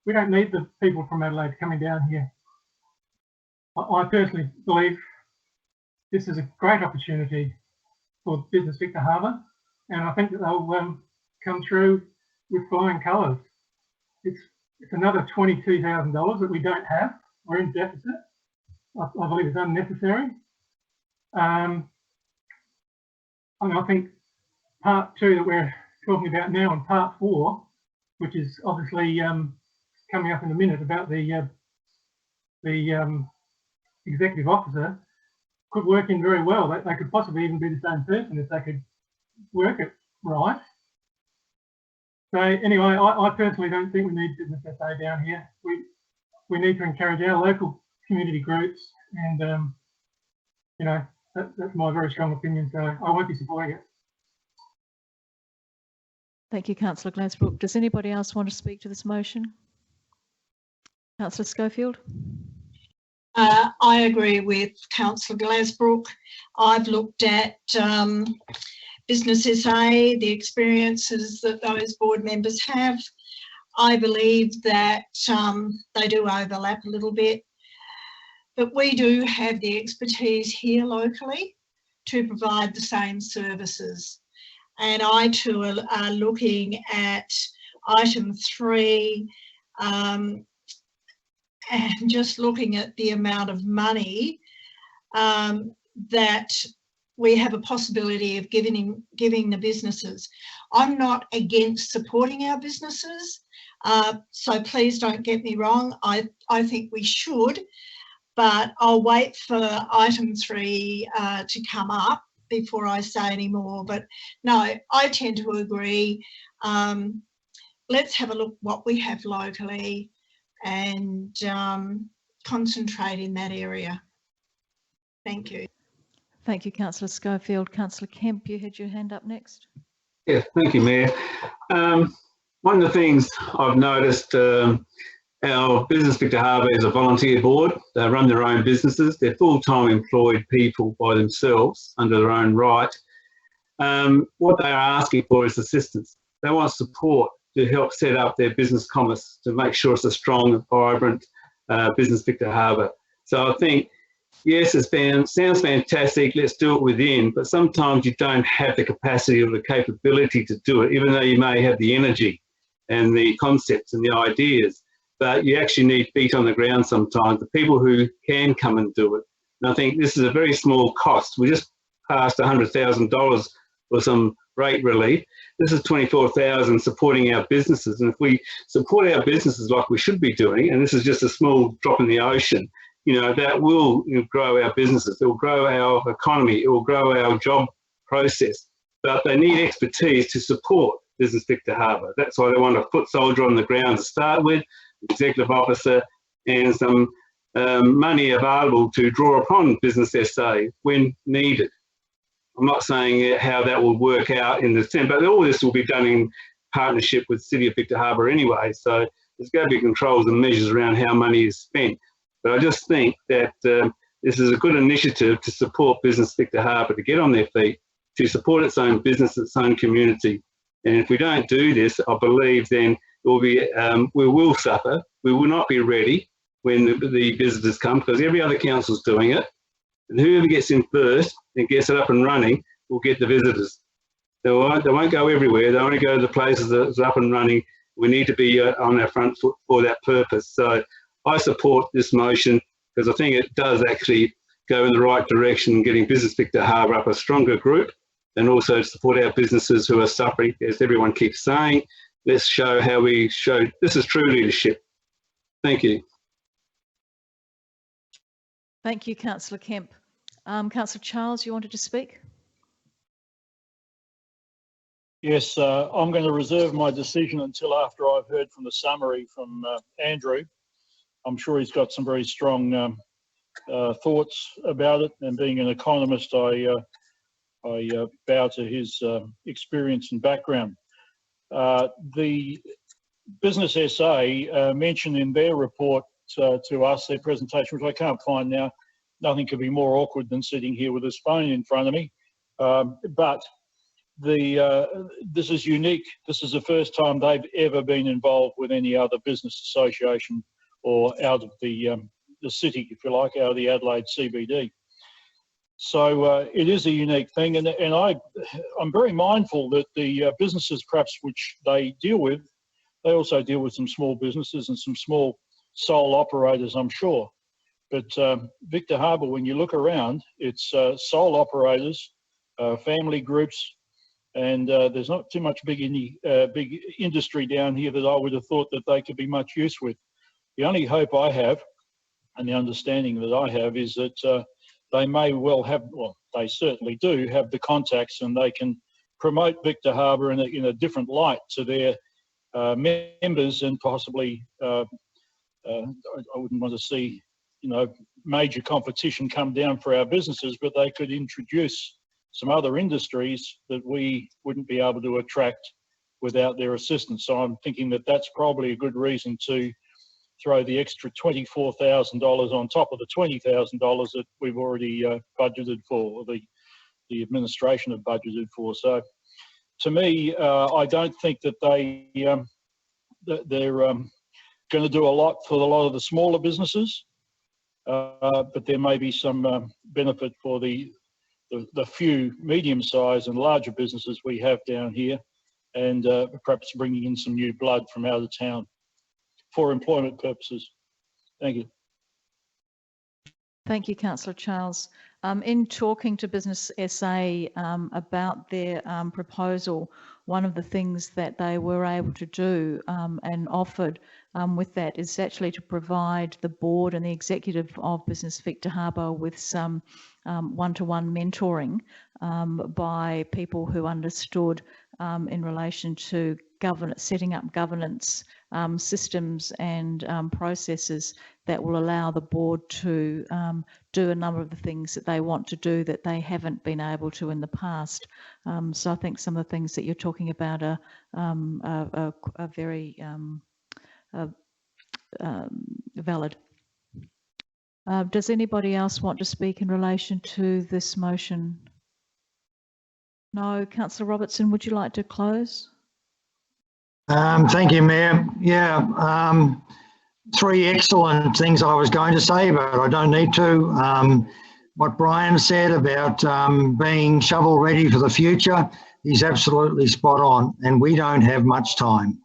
We don't need the people from Adelaide coming down here. I personally believe this is a great opportunity for Business Victor Harbor, and I think that they'll come through with flying colours. It's another $22,000 that we don't have. We're in deficit. I believe it's unnecessary. I think part 2 that we're talking about now and part 4, which is obviously coming up in a minute about the executive officer, could work in very well. They could possibly even be the same person if they could work it right. So anyway, I personally don't think we need Business SA down here. We need to encourage our local community groups, and you know, that's my very strong opinion. So I won't be supporting it. Thank you, Councillor Glasbrook. Does anybody else want to speak to this motion? Councillor Schofield. I agree with Councillor Glasbrook. I've looked at Business SA, the experiences that those board members have. I believe that they do overlap a little bit, but we do have the expertise here locally to provide the same services. And I too are looking at item 3 and just looking at the amount of money that we have a possibility of giving the businesses. I'm not against supporting our businesses, so please don't get me wrong. I think we should, but I'll wait for item 3 to come up before I say any more. But no, I tend to agree. Let's have a look what we have locally and concentrate in that area. Thank you. Thank you, Councillor Schofield. Councillor Kemp, you had your hand up next. Yes, thank you, Mayor. One of the things I've noticed, our Business Victor Harbor is a volunteer board. They run their own businesses. They're full-time employed people by themselves under their own right. What they are asking for is assistance. They want support to help set up their business commerce, to make sure it's a strong, vibrant Business Victor Harbor. So I think, yes, sounds fantastic, let's do it within, but sometimes you don't have the capacity or the capability to do it, even though you may have the energy and the concepts and the ideas, but you actually need feet on the ground sometimes, the people who can come and do it. And I think this is a very small cost. We just passed $100,000 for some rate relief. This is $24,000 supporting our businesses. And if we support our businesses like we should be doing, and this is just a small drop in the ocean, you know, that will grow our businesses. It will grow our economy. It will grow our job process. But they need expertise to support Business Victor Harbor. That's why they want a foot soldier on the ground to start with, executive officer, and some money available to draw upon Business SA when needed. I'm not saying how that will work out in the sense, but all this will be done in partnership with City of Victor Harbor anyway. So there's going to be controls and measures around how money is spent. But I just think that this is a good initiative to support Business Victor Harbor to get on their feet, to support its own business, its own community. And if we don't do this, I believe then we will suffer. We will not be ready when the visitors come, because every other council's doing it. And whoever gets in first and gets it up and running will get the visitors. They won't go everywhere. They only go to the places that's up and running. We need to be on our front foot for that purpose. So I support this motion because I think it does actually go in the right direction, getting Business Victor Harbor up a stronger group, and also to support our businesses who are suffering, as everyone keeps saying. Let's show how we show this is true leadership. Thank you. Thank you, Councillor Kemp. Councillor Charles, you wanted to speak? Yes, I'm going to reserve my decision until after I've heard from the summary from Andrew. I'm sure he's got some very strong thoughts about it, and being an economist, I bow to his experience and background. The Business SA mentioned in their report to us, their presentation, which I can't find now. Nothing could be more awkward than sitting here with this phone in front of me. But this is unique. This is the first time they've ever been involved with any other business association or out of the city, if you like, out of the Adelaide CBD. So it is a unique thing, and I'm very mindful that the businesses perhaps which they deal with, they also deal with some small businesses and some small sole operators, I'm sure. But Victor Harbor, when you look around, it's sole operators, family groups, and there's not too much big industry down here that I would have thought that they could be much use with. The only hope I have, and the understanding that I have, is that they may well have, well, they certainly do have the contacts, and they can promote Victor Harbor in a different light to their members, and possibly, I wouldn't want to see, major competition come down for our businesses, but they could introduce some other industries that we wouldn't be able to attract without their assistance. So I'm thinking that that's probably a good reason to throw the extra $24,000 on top of the $20,000 that we've already budgeted for, or the administration have budgeted for. So to me, I don't think that they're going to do a lot for a lot of the smaller businesses, but there may be some benefit for the few medium-sized and larger businesses we have down here, and perhaps bringing in some new blood from out of town for employment purposes. Thank you. Thank you, Councillor Charles. In talking to Business SA about their proposal, one of the things that they were able to do and offered with that is actually to provide the board and the executive of Business Victor Harbor with some one-to-one mentoring by people who understood in relation to setting up governance systems and processes that will allow the board to do a number of the things that they want to do that they haven't been able to in the past. So I think some of the things that you're talking about are very valid. Does anybody else want to speak in relation to this motion? No. Councillor Robertson, would you like to close? Thank you, Mayor. Yeah, three excellent things I was going to say, but I don't need to. What Brian said about being shovel ready for the future is absolutely spot on, and we don't have much time.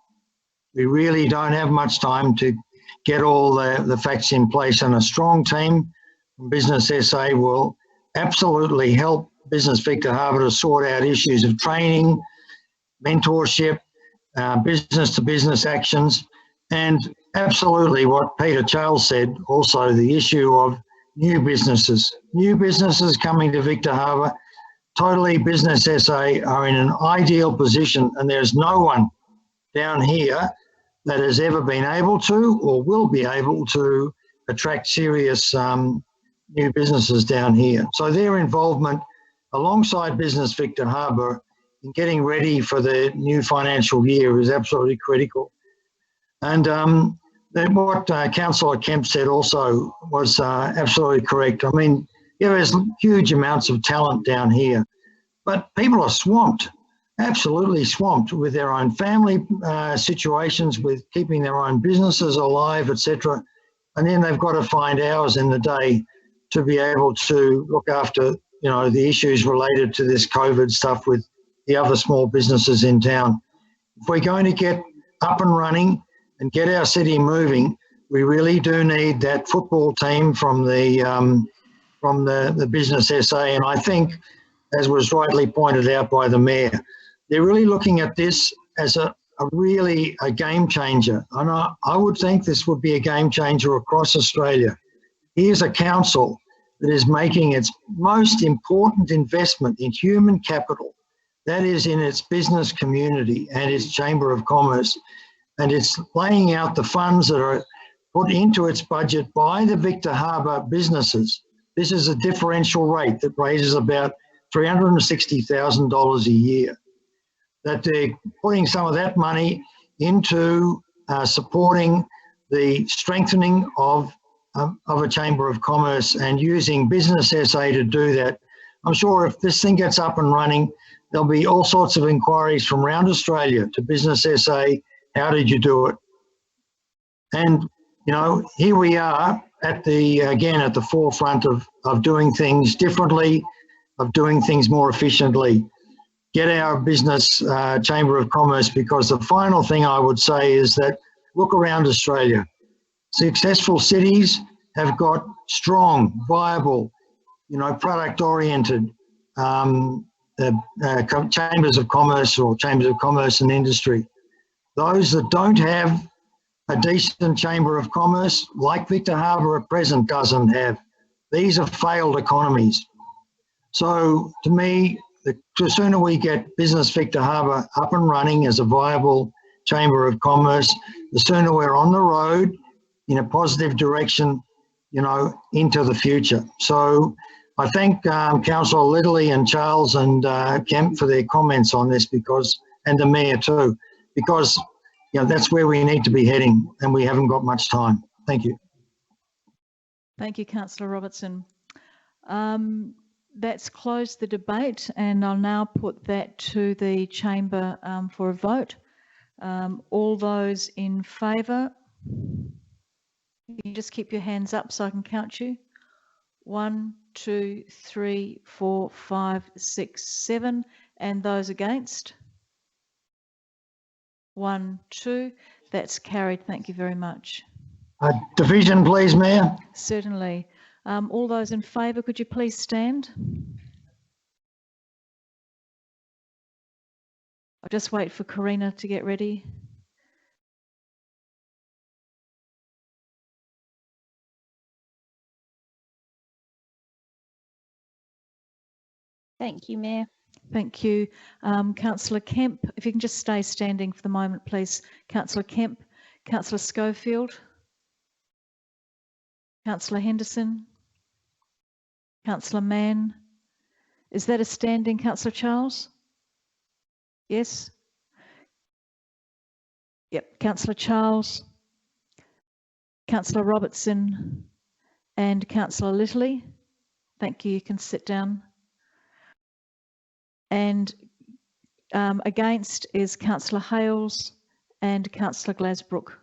We really don't have much time to get all the facts in place, and a strong team from Business SA will absolutely help Business Victor Harbor to sort out issues of training, mentorship, business-to-business actions, and absolutely what Peter Charles said, also the issue of new businesses. New businesses coming to Victor Harbor, totally Business SA are in an ideal position, and there's no one down here that has ever been able to or will be able to attract serious new businesses down here. So their involvement alongside Business Victor Harbor in getting ready for the new financial year is absolutely critical. And what Councillor Kemp said also was absolutely correct. I mean, yeah, there's huge amounts of talent down here, but people are swamped, absolutely swamped with their own family situations, with keeping their own businesses alive, etc. And then they've got to find hours in the day to be able to look after, you know, the issues related to this COVID stuff with the other small businesses in town. If we're going to get up and running and get our city moving, we really do need that football team from the Business SA. And I think, as was rightly pointed out by the Mayor, they're really looking at this as a really game changer. And I would think this would be a game changer across Australia. Here's a council that is making its most important investment in human capital, that is in its business community and its Chamber of Commerce, and it's laying out the funds that are put into its budget by the Victor Harbor businesses. This is a differential rate that raises about $360,000 a year. That they're putting some of that money into supporting the strengthening of a Chamber of Commerce and using Business SA to do that. I'm sure if this thing gets up and running, there'll be all sorts of inquiries from around Australia to Business SA. How did you do it? And, you know, here we are again at the forefront of doing things differently, of doing things more efficiently. Get our business Chamber of Commerce, because the final thing I would say is that look around Australia. Successful cities have got strong, viable, you know, product-oriented chambers of commerce or chambers of commerce and industry. Those that don't have a decent Chamber of Commerce, like Victor Harbor at present doesn't have, these are failed economies. So to me, the sooner we get Business Victor Harbor up and running as a viable Chamber of Commerce, the sooner we're on the road in a positive direction, you know, into the future. So I thank Councillor Lidley and Charles and Kemp for their comments on this, and the Mayor too, because, you know, that's where we need to be heading and we haven't got much time. Thank you. Thank you, Councillor Robertson. That's closed the debate, and I'll now put that to the Chamber for a vote. All those in favour, you just keep your hands up so I can count you. 1, 2, 3, 4, 5, 6, 7. And those against? 1, 2. That's carried. Thank you very much. Division, please, Mayor. Certainly. All those in favour, could you please stand? I'll just wait for Karina to get ready. Thank you, Mayor. Thank you. Councillor Kemp, if you can just stay standing for the moment, please. Councillor Kemp, Councillor Schofield, Councillor Henderson, Councillor Mann. Is that a standing, Councillor Charles? Yes? Yep, Councillor Charles, Councillor Robertson and Councillor Littley. Thank you, you can sit down. And against is Councillor Hales and Councillor Glasbrook.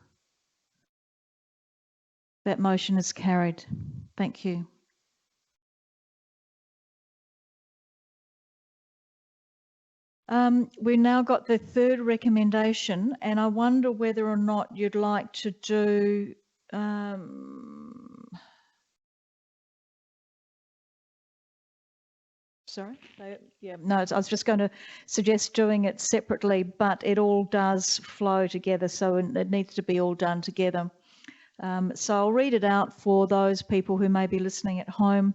That motion is carried. Thank you. We've now got the third recommendation, and I wonder whether or not you'd like to do sorry, yeah, no, I was just going to suggest doing it separately, but it all does flow together, so it needs to be all done together. So I'll read it out for those people who may be listening at home,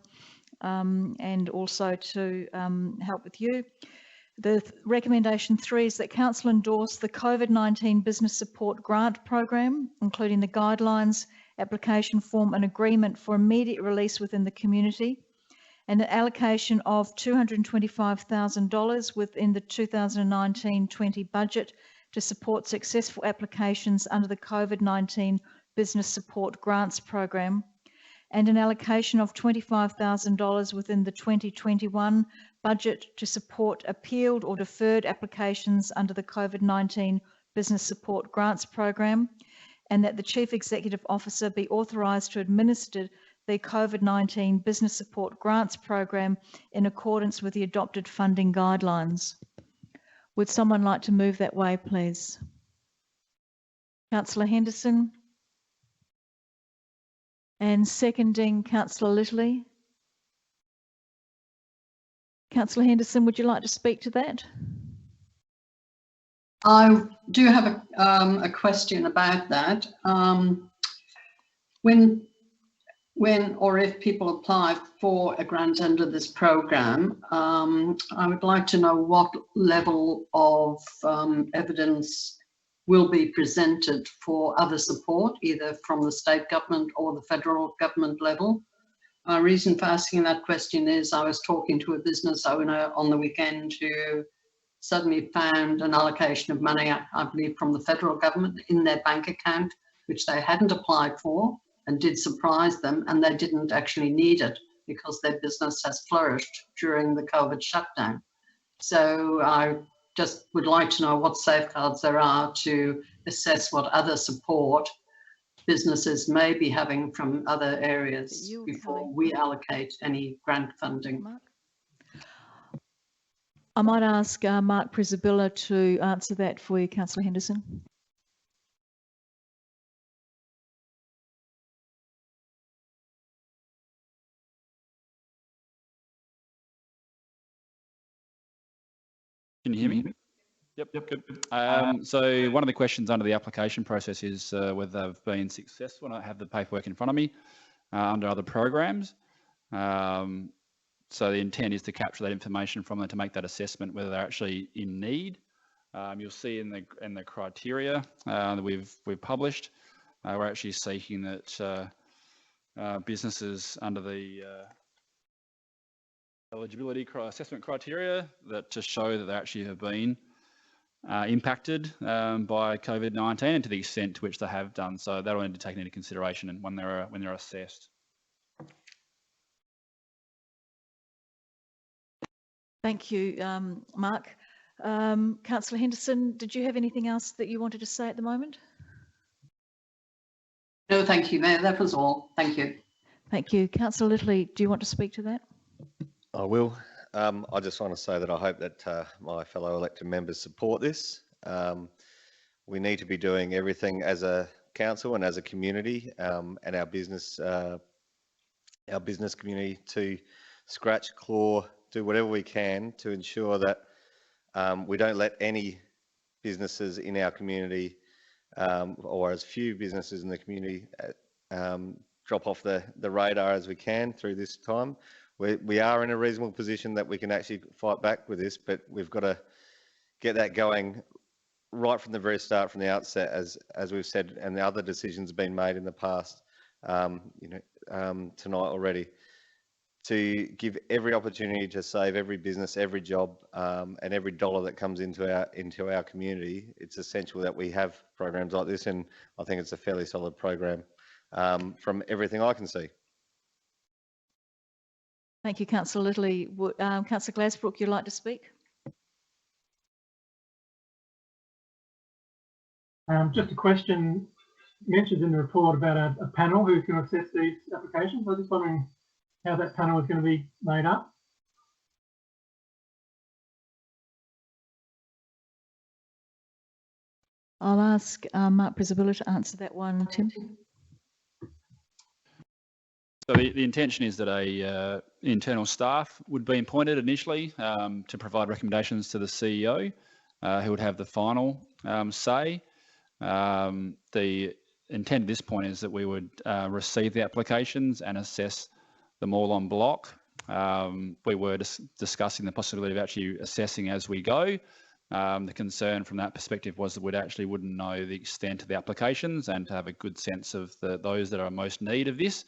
and also to help with you. The recommendation 3 is that Council endorse the COVID-19 Business Support Grant Program, including the guidelines application form an agreement for immediate release within the community, and an allocation of $225,000 within the 2019-20 budget to support successful applications under the COVID-19 Business Support Grants Program, and an allocation of $25,000 within the 2021 budget to support appealed or deferred applications under the COVID-19 Business Support Grants Program, and that the Chief Executive Officer be authorised to administer the COVID-19 Business Support Grants Program in accordance with the adopted funding guidelines. Would someone like to move that way, please? Councillor Henderson. And seconding, Councillor Littley. Councillor Henderson, would you like to speak to that? I do have a question about that. When or if people apply for a grant under this program, I would like to know what level of evidence will be presented for other support, either from the state government or the federal government level. My reason for asking that question is I was talking to a business owner on the weekend who suddenly found an allocation of money, I believe from the federal government, in their bank account, which they hadn't applied for, and did surprise them, and they didn't actually need it because their business has flourished during the COVID shutdown. So I just would like to know what safeguards there are to assess what other support businesses may be having from other areas before we allocate any grant funding. Mark? I might ask Mark Prisabilla to answer that for you, Councillor Henderson. Can you hear me? Yep, good. So one of the questions under the application process is whether they've been successful. I have the paperwork in front of me under other programs. So the intent is to capture that information from them to make that assessment whether they're actually in need. You'll see in the criteria that we've published, we're actually seeking that businesses under the eligibility assessment criteria that to show that they actually have been impacted by COVID-19 and to the extent to which they have done. So that'll need to take into consideration and when they're assessed. Thank you, Mark. Councillor Henderson, did you have anything else that you wanted to say at the moment? No, thank you, Mayor. That was all. Thank you. Thank you. Councillor Littley, do you want to speak to that? I will. I just want to say that I hope that my fellow elected members support this. We need to be doing everything as a council and as a community and our business community to scratch, claw, do whatever we can to ensure that we don't let any businesses in our community or as few businesses in the community drop off the radar as we can through this time. We are in a reasonable position that we can actually fight back with this, but we've got to get that going right from the very start, from the outset, as we've said, and the other decisions have been made in the past, tonight already, to give every opportunity to save every business, every job, and every dollar that comes into our community. It's essential that we have programs like this, and I think it's a fairly solid program from everything I can see. Thank you, Councillor Littley. Councillor Glasbrook, you'd like to speak? Just a question mentioned in the report about a panel who's going to assess these applications. I was just wondering how that panel is going to be made up. I'll ask Mark Prisabilla to answer that one, Tim. So the intention is that a internal staff would be appointed initially to provide recommendations to the CEO, who would have the final say. The intent at this point is that we would receive the applications and assess them all en bloc. We were discussing the possibility of actually assessing as we go, The concern from that perspective was that we actually wouldn't know the extent of the applications and to have a good sense of those that are most need of this.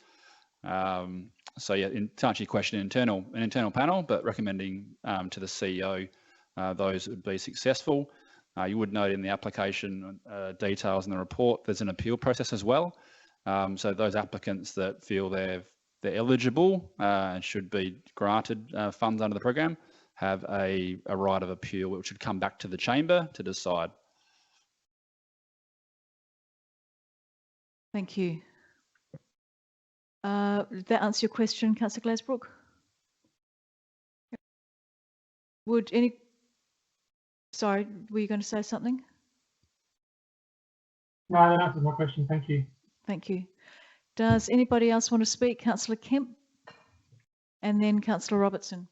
So yeah, to answer your question, an internal panel, but recommending to the CEO those that would be successful. You would note in the application details in the report, there's an appeal process as well. So those applicants that feel they're eligible and should be granted funds under the program have a right of appeal, which should come back to the chamber to decide. Thank you. Did that answer your question, Councillor Glasbrook? Would any, sorry, were you going to say something? No, that answers my question. Thank you. Thank you. Does anybody else want to speak? Councillor Kemp and then Councillor Robertson.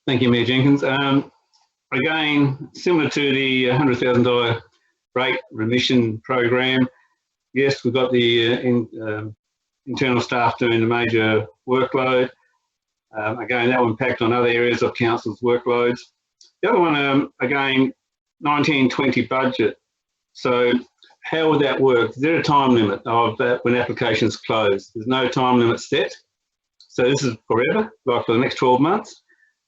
Thank you, Mayor Jenkins. Again, similar to the $100,000 rate remission program, yes, we've got the internal staff doing the major workload. Again, that will impact on other areas of council's workloads. The other one, again, 1920 budget. So how would that work? Is there a time limit of that when applications close? There's no time limit set. So this is forever, like for the next 12 months.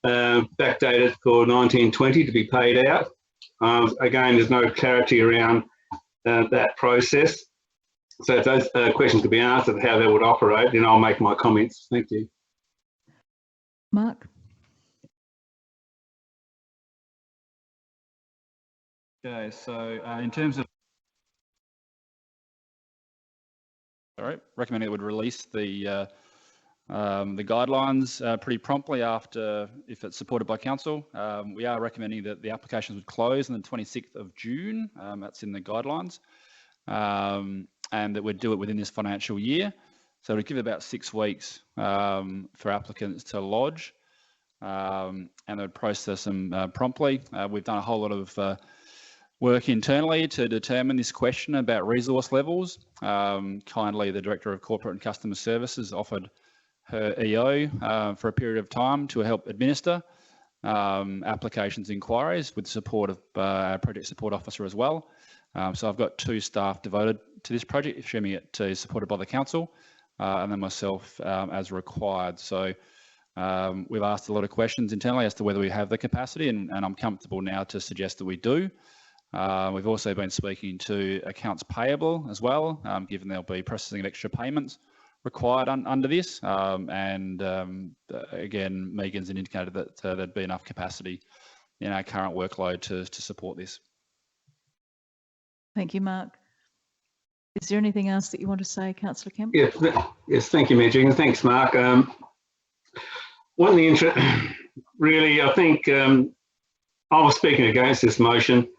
Backdated for 1920 to be paid out. Again, there's no clarity around that process. So if those questions could be answered, how they would operate, then I'll make my comments. Thank you. Mark? Okay, so in terms of, recommending it would release the guidelines pretty promptly after, if it's supported by council. We are recommending that the applications would close on the 26th of June. That's in the guidelines. And that we'd do it within this financial year. So it would give about 6 weeks for applicants to lodge, and they would process them promptly. We've done a whole lot of work internally to determine this question about resource levels. Kindly, the Director of Corporate and Customer Services offered her EO for a period of time to help administer applications inquiries with the support of our project support officer as well. So I've got 2 staff devoted to this project, assuming it is supported by the council, and then myself as required. So we've asked a lot of questions internally as to whether we have the capacity, and I'm comfortable now to suggest that we do. We've also been speaking to accounts payable as well, given there'll be processing of extra payments required under this. Again, Megan's indicated that there'd be enough capacity in our current workload to support this. Thank you, Mark. Is there anything else that you want to say, Councillor Kemp? Yes, thank you, Mayor Jenkins. Thanks, Mark. One of the really, I think I was speaking against this motion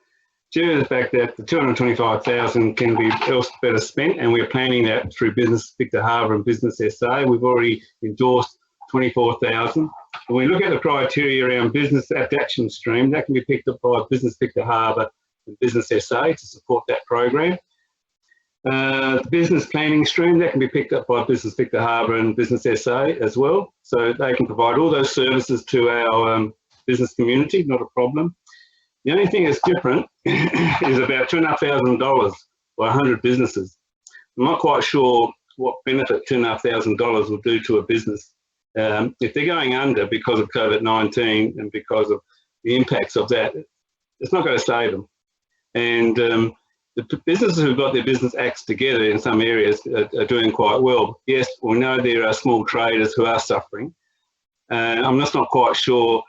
due to the fact that the 225,000 can be else better spent, and we're planning that through Business Victor Harbor and Business SA. We've already endorsed 24,000. When we look at the criteria around business adaptation stream, that can be picked up by Business Victor Harbor and Business SA to support that program. The business planning stream, that can be picked up by Business Victor Harbor and Business SA as well. So they can provide all those services to our business community, not a problem. The only thing that's different is about $2,500 by 100 businesses. I'm not quite sure what benefit $2,500 will do to a business. If they're going under because of COVID-19 and because of the impacts of that, it's not going to save them. And the businesses who've got their business acts together in some areas are doing quite well. Yes, we know there are small traders who are suffering. I'm just not quite sure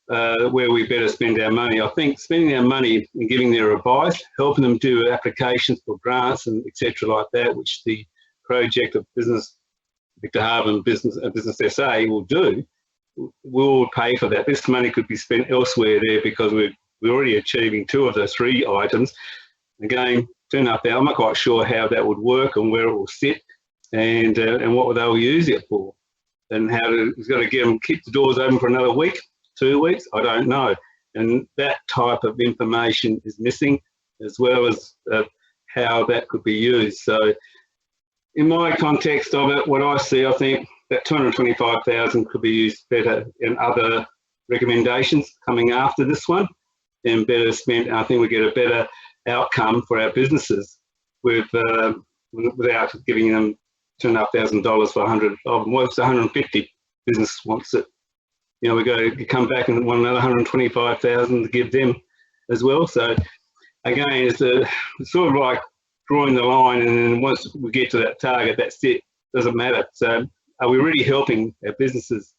where we better spend our money. I think spending our money and giving their advice, helping them do applications for grants and etc. like that, which the project of Business Victor Harbor and Business SA will do, will pay for that. This money could be spent elsewhere there because we're already achieving 2 of the 3 items. Again, $2,500, I'm not quite sure how that would work and where it will sit and what they'll use it for. And how it's got to get them, keep the doors open for another week, 2 weeks, I don't know. And that type of information is missing, as well as how that could be used. So in my context of it, what I see, I think that 225,000 could be used better in other recommendations coming after this one. then better spent. And I think we get a better outcome for our businesses with without giving them $2,500 for 100 of them. Well, it's 150 business wants it. You know, you come back and want another 125,000 to give them as well. So again, it's sort of like drawing the line, and then once we get to that target, that's it. Doesn't matter. So are we really helping our businesses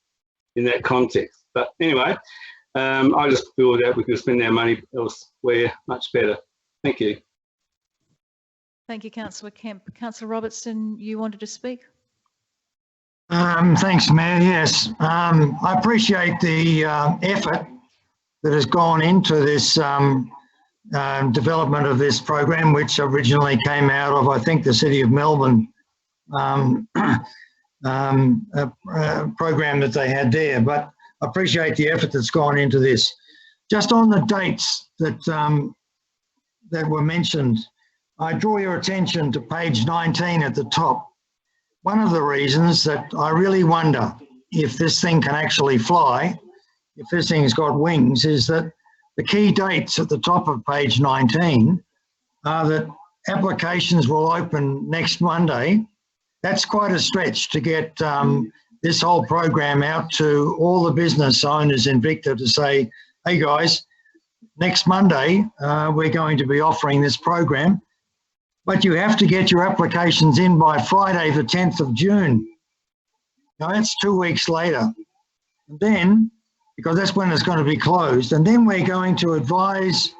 in that context? But anyway, I just feel that we could spend our money elsewhere much better. Thank you. Thank you, Councillor Kemp. Councillor Robertson, you wanted to speak? Thanks, Mayor. Yes, I appreciate the effort that has gone into this development of this program, which originally came out of, I think, the City of Melbourne program that they had there. But I appreciate the effort that's gone into this. Just on the dates that that were mentioned, I draw your attention to page 19 at the top. One of the reasons that I really wonder if this thing can actually fly, if this thing's got wings, is that the key dates at the top of page 19 are that applications will open next Monday. That's quite a stretch to get this whole program out to all the business owners in Victor to say, hey guys, next Monday we're going to be offering this program, but you have to get your applications in by Friday the 10th of June. Now that's 2 weeks later. And then, because that's when it's going to be closed, and then we're going to advise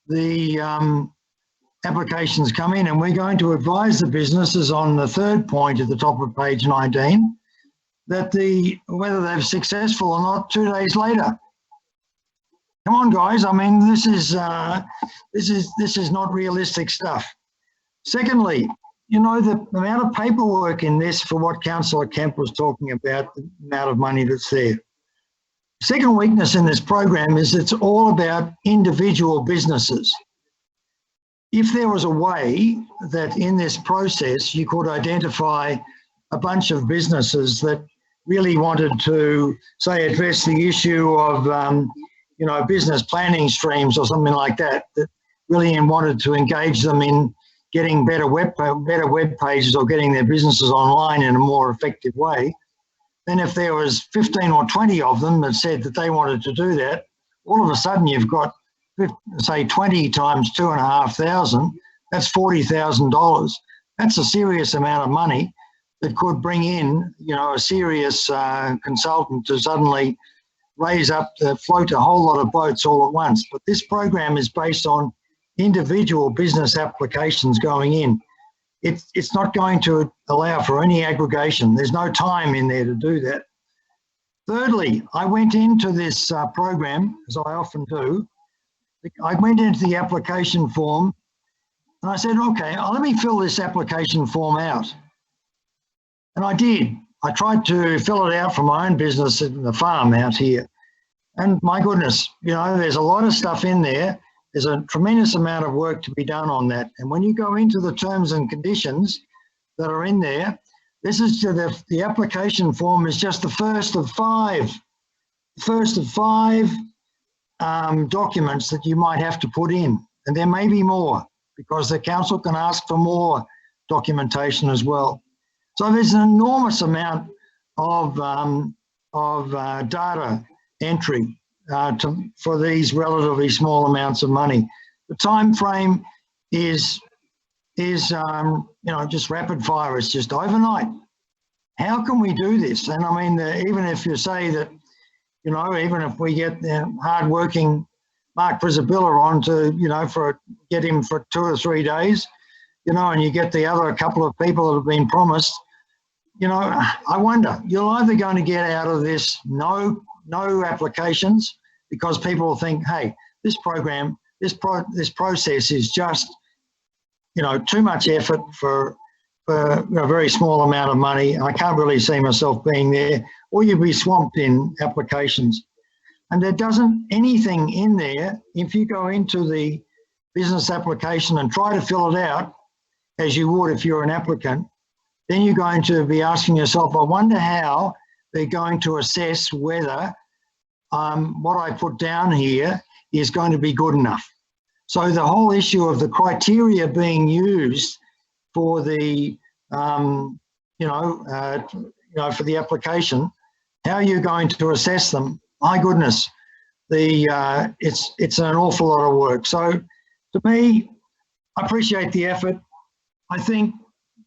the applications come in, and we're going to advise the businesses on the third point at the top of page 19 that whether they're successful or not 2 days later. Come on, guys. I mean, this is not realistic stuff. Secondly, you know, the amount of paperwork in this for what Councillor Kemp was talking about, the amount of money that's there. Second weakness in this program is it's all about individual businesses. If there was a way that in this process you could identify a bunch of businesses that really wanted to, say, address the issue of, you know, business planning streams or something like that, that really wanted to engage them in getting better web pages or getting their businesses online in a more effective way, then if there was 15 or 20 of them that said that they wanted to do that, all of a sudden you've got, say, 20 times 2,500, that's $40,000. That's a serious amount of money that could bring in, you know, a serious consultant to suddenly float a whole lot of boats all at once. But this program is based on individual business applications going in. It's not going to allow for any aggregation. There's no time in there to do that. Thirdly, I went into this program, as I often do. I went into the application form and I said, okay, let me fill this application form out. And I did. I tried to fill it out for my own business in the farm out here. And my goodness, you know, there's a lot of stuff in there. There's a tremendous amount of work to be done on that. And when you go into the terms and conditions that are in there, this is the application form is just the first of five documents that you might have to put in. And there may be more because the council can ask for more documentation as well. So there's an enormous amount of data entry for these relatively small amounts of money. The time frame is you know, just rapid fire. It's just overnight. How can we do this? And I mean, even if you say that, you know, even if we get hard-working Mark Brisabilla on to, you know, get him for 2 or 3 days, you know, and you get the other couple of people that have been promised, you know, I wonder, you're either going to get out of this no applications because people will think, hey, this program, this process is just, you know, too much effort for a very small amount of money. I can't really see myself being there, or you'll be swamped in applications. And there doesn't anything in there, if you go into the business application and try to fill it out as you would if you're an applicant, then you're going to be asking yourself, I wonder how they're going to assess whether what I put down here is going to be good enough. So the whole issue of the criteria being used for the, for the application, how are you going to assess them? My goodness, it's an awful lot of work. So to me, I appreciate the effort. I think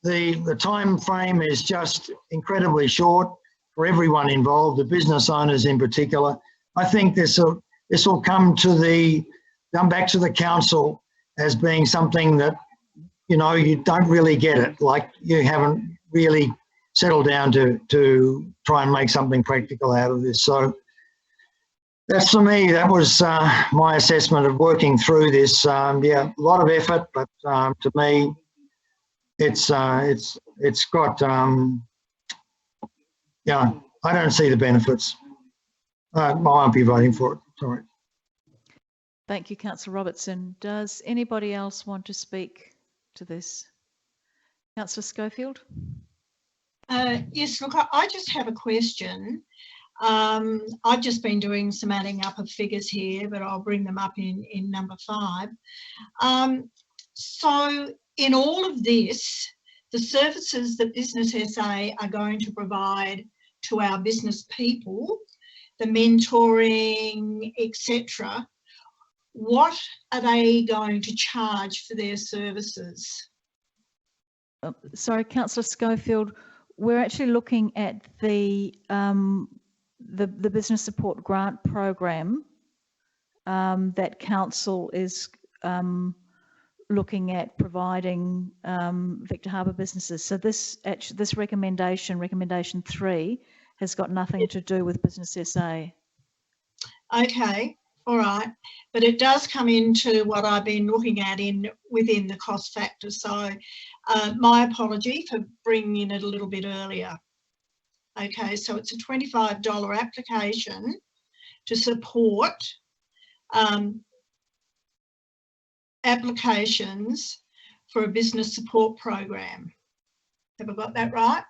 the time frame is just incredibly short for everyone involved, the business owners in particular. I think this will come back to the council as being something that, you don't really get it, like you haven't really settled down to try and make something practical out of this. So that's, for me, that was my assessment of working through this. Yeah, a lot of effort, but to me, it's got, yeah, I don't see the benefits. I won't be voting for it, sorry. Thank you, Councillor Robertson. Does anybody else want to speak to this? Councillor Schofield? Yes, look, I just have a question. I've just been doing some adding up of figures here, but I'll bring them up in number 5. So in all of this, the services that Business SA are going to provide to our business people, the mentoring, etc., what are they going to charge for their services? Sorry, Councillor Schofield, we're actually looking at the business support grant program that council is looking at providing Victor Harbor businesses. So this recommendation 3 has got nothing to do with Business SA. Okay, all right, but it does come into what I've been looking at within the cost factor. So my apology for bringing it a little bit earlier. Okay, so it's a $25 application to support applications for a business support program. Have I got that right?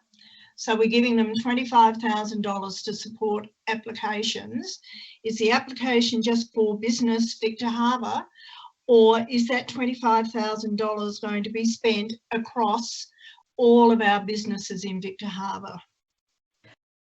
So we're giving them $25,000 to support applications. Is the application just for Business Victor Harbor, or is that $25,000 going to be spent across all of our businesses in Victor Harbor?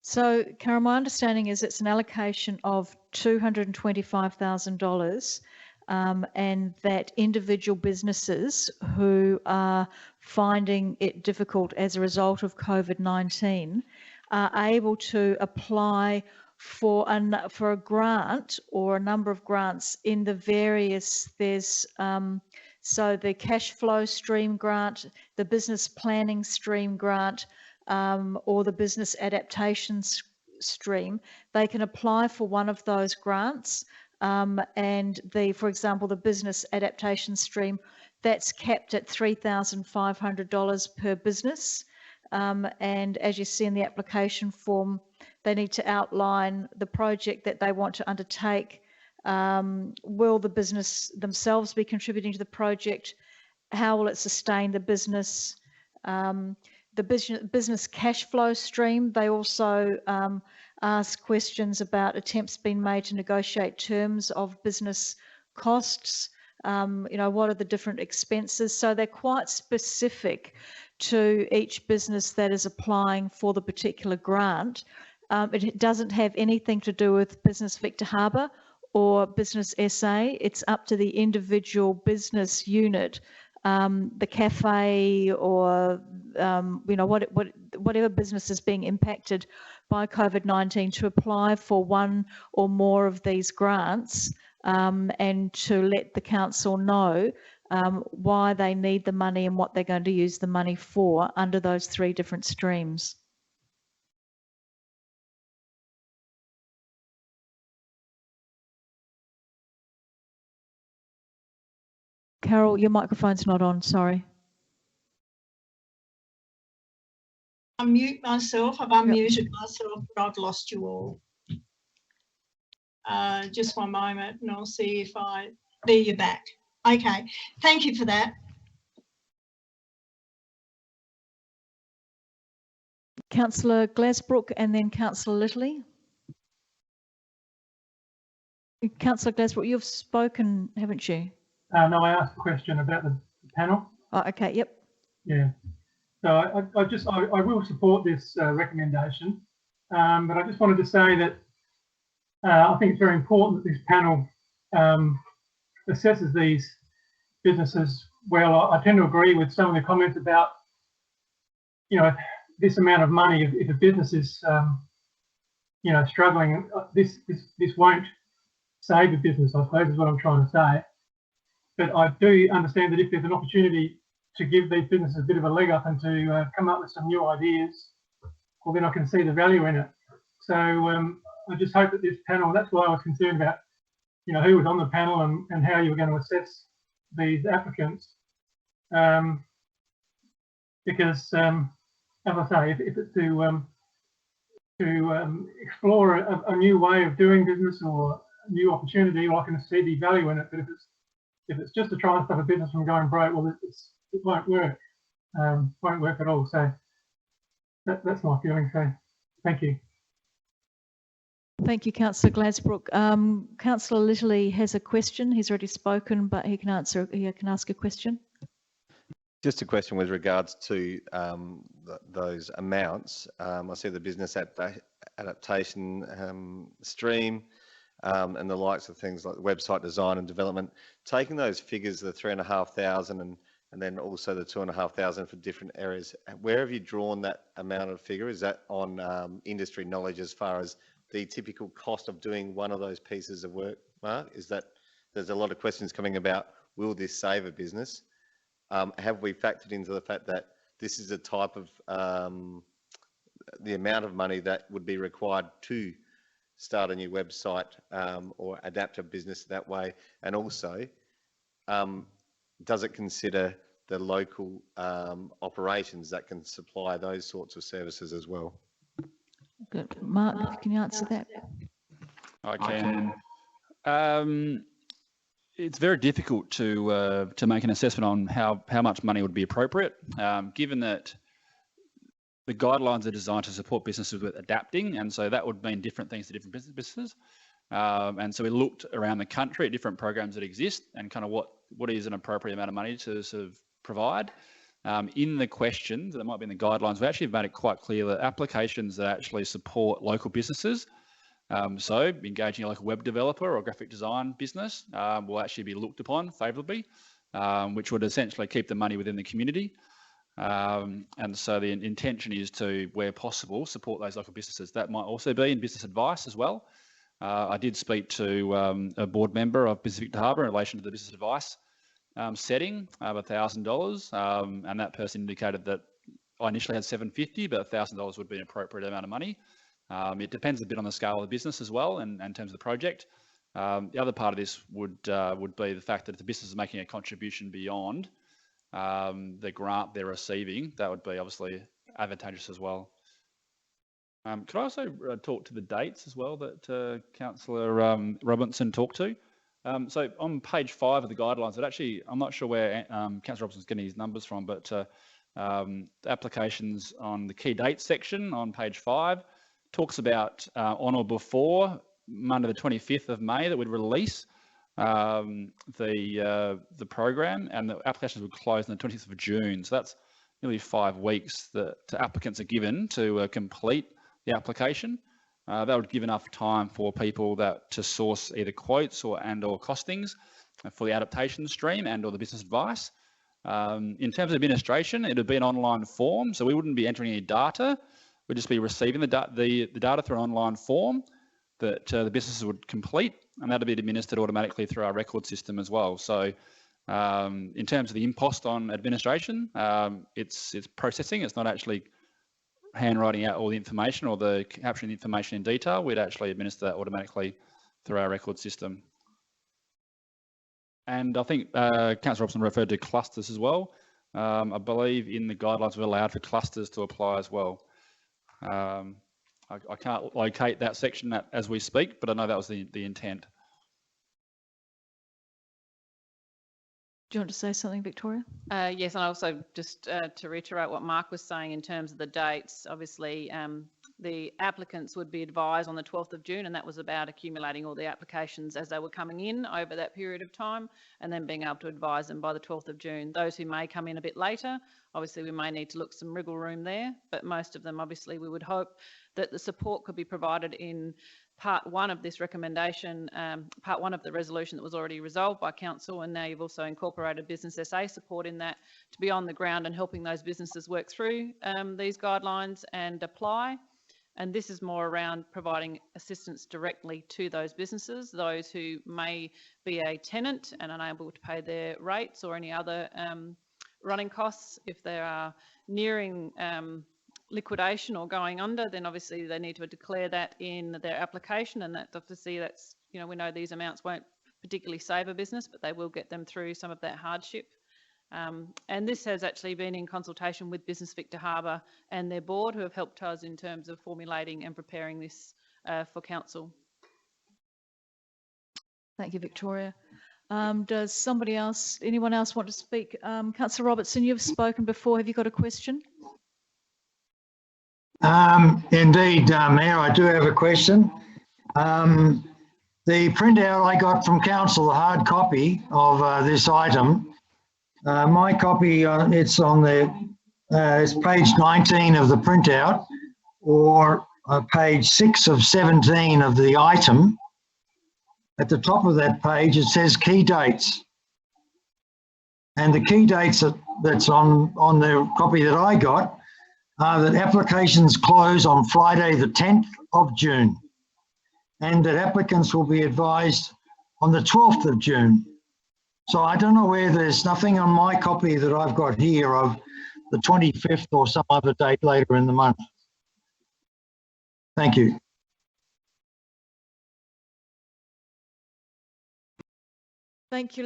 So, Karen, my understanding is it's an allocation of $225,000 and that individual businesses who are finding it difficult as a result of COVID-19 are able to apply for a grant or a number of grants in the various, so the cash flow stream grant, the business planning stream grant, or the business adaptation stream. They can apply for one of those grants. And for example, the business adaptation stream, that's capped at $3,500 per business. And as you see in the application form, they need to outline the project that they want to undertake. Will the business themselves be contributing to the project? How will it sustain the business? The business cash flow stream, they also ask questions about attempts being made to negotiate terms of business costs. What are the different expenses? So they're quite specific to each business that is applying for the particular grant. It doesn't have anything to do with Business Victor Harbor or Business SA. It's up to the individual business unit, the cafe, or whatever business is being impacted by COVID-19 to apply for one or more of these grants, and to let the council know why they need the money and what they're going to use the money for under those 3 different streams. Carol, your microphone's not on, sorry. Unmute myself. I've unmuted myself, but I've lost you all. Just one moment and I'll see if there you're back. Okay, thank you for that. Councillor Glasbrook and then Councillor Littley. Councillor Glasbrook, you've spoken, haven't you? No, I asked a question about the panel. Oh, okay, yep. Yeah. So I will support this recommendation, but I just wanted to say that I think it's very important that this panel assesses these businesses well. I tend to agree with some of the comments about, you know, this amount of money. If a business is, you know, struggling, this won't save a business, I suppose, is what I'm trying to say. But I do understand that if there's an opportunity to give these businesses a bit of a leg up and to come up with some new ideas, well, then I can see the value in it. So I just hope that this panel, that's why I was concerned about, you know, who was on the panel and how you were going to assess these applicants. Because, as I say, if it's to explore a new way of doing business or a new opportunity, well, I can see the value in it. But if it's just to try and stop a business from going broke, well, it won't work. Won't work at all. So that's my feeling. So thank you. Thank you, Councillor Glasbrook. Councillor Litterly has a question. He's already spoken, but he can ask a question. Just a question with regards to those amounts. I see the business adaptation stream and the likes of things like website design and development. Taking those figures, the 3,500 and then also the 2,500 for different areas, where have you drawn that amount of figure? Is that on industry knowledge as far as the typical cost of doing one of those pieces of work, Mark? Is that there's a lot of questions coming about, will this save a business? Have we factored into the fact that this is a type of the amount of money that would be required to start a new website or adapt a business that way? And also, does it consider the local operations that can supply those sorts of services as well? Good. Mark, can you answer that? I can. It's very difficult to make an assessment on how much money would be appropriate, given that the guidelines are designed to support businesses with adapting, and so that would mean different things to different businesses. And so we looked around the country at different programs that exist and kind of what is an appropriate amount of money to sort of provide. In the questions that might be in the guidelines, we actually have made it quite clear that applications that actually support local businesses, so engaging a local web developer or graphic design business will actually be looked upon favourably, which would essentially keep the money within the community. And so the intention is to, where possible, support those local businesses. That might also be in business advice as well. I did speak to a board member of Business Victor Harbor in relation to the business advice setting of $1,000, and that person indicated that I initially had $750, but $1,000 would be an appropriate amount of money. It depends a bit on the scale of the business as well, and in terms of the project. The other part of this would be the fact that if the business is making a contribution beyond the grant they're receiving, that would be obviously advantageous as well. Could I also talk to the dates as well that Councillor Robinson talked to? So on page 5 of the guidelines, it actually, I'm not sure where Councillor Robinson's getting his numbers from, but the applications on the key dates section on page 5 talks about on or before Monday the 25th of May that would release the program, and the applications would close on the 20th of June. So that's nearly 5 weeks that applicants are given to complete the application. That would give enough time for people to source either quotes or costings for the adaptation stream and or the business advice. In terms of administration, it would be an online form, so we wouldn't be entering any data. We'd just be receiving the data through an online form that the businesses would complete, and that would be administered automatically through our record system as well. So in terms of the impost on administration, it's processing. It's not actually handwriting out all the information or capturing the information in detail. We'd actually administer that automatically through our record system. And I think Councillor Robson referred to clusters as well. I believe in the guidelines we're allowed for clusters to apply as well. I can't locate that section as we speak, but I know that was the intent. Do you want to say something, Victoria? Yes, and also just to reiterate what Mark was saying in terms of the dates, obviously the applicants would be advised on the 12th of June, and that was about accumulating all the applications as they were coming in over that period of time, and then being able to advise them by the 12th of June. Those who may come in a bit later, obviously we may need to look some wriggle room there, but most of them, obviously, we would hope that the support could be provided in part one of this recommendation, part one of the resolution that was already resolved by council, and now you've also incorporated business SA support in that to be on the ground and helping those businesses work through these guidelines and apply. And this is more around providing assistance directly to those businesses, those who may be a tenant and unable to pay their rates or any other running costs. If they are nearing liquidation or going under, then obviously they need to declare that in their application, and that obviously that's, you know, we know these amounts won't particularly save a business, but they will get them through some of that hardship. And this has actually been in consultation with Business Victor Harbor and their board, who have helped us in terms of formulating and preparing this for council. Thank you, Victoria. Does somebody else, anyone else want to speak? Councillor Robertson, you've spoken before. Have you got a question? Indeed, Mayor, I do have a question. The printout I got from council, the hard copy of this item, my copy, it's on it's page 19 of the printout, or page 6 of 17 of the item. At the top of that page, it says key dates. And the key dates that's on the copy that I got are that applications close on Friday the 10th of June, and that applicants will be advised on the 12th of June. So I don't know where there's nothing on my copy that I've got here of the 25th or some other date later in the month. Thank you. Thank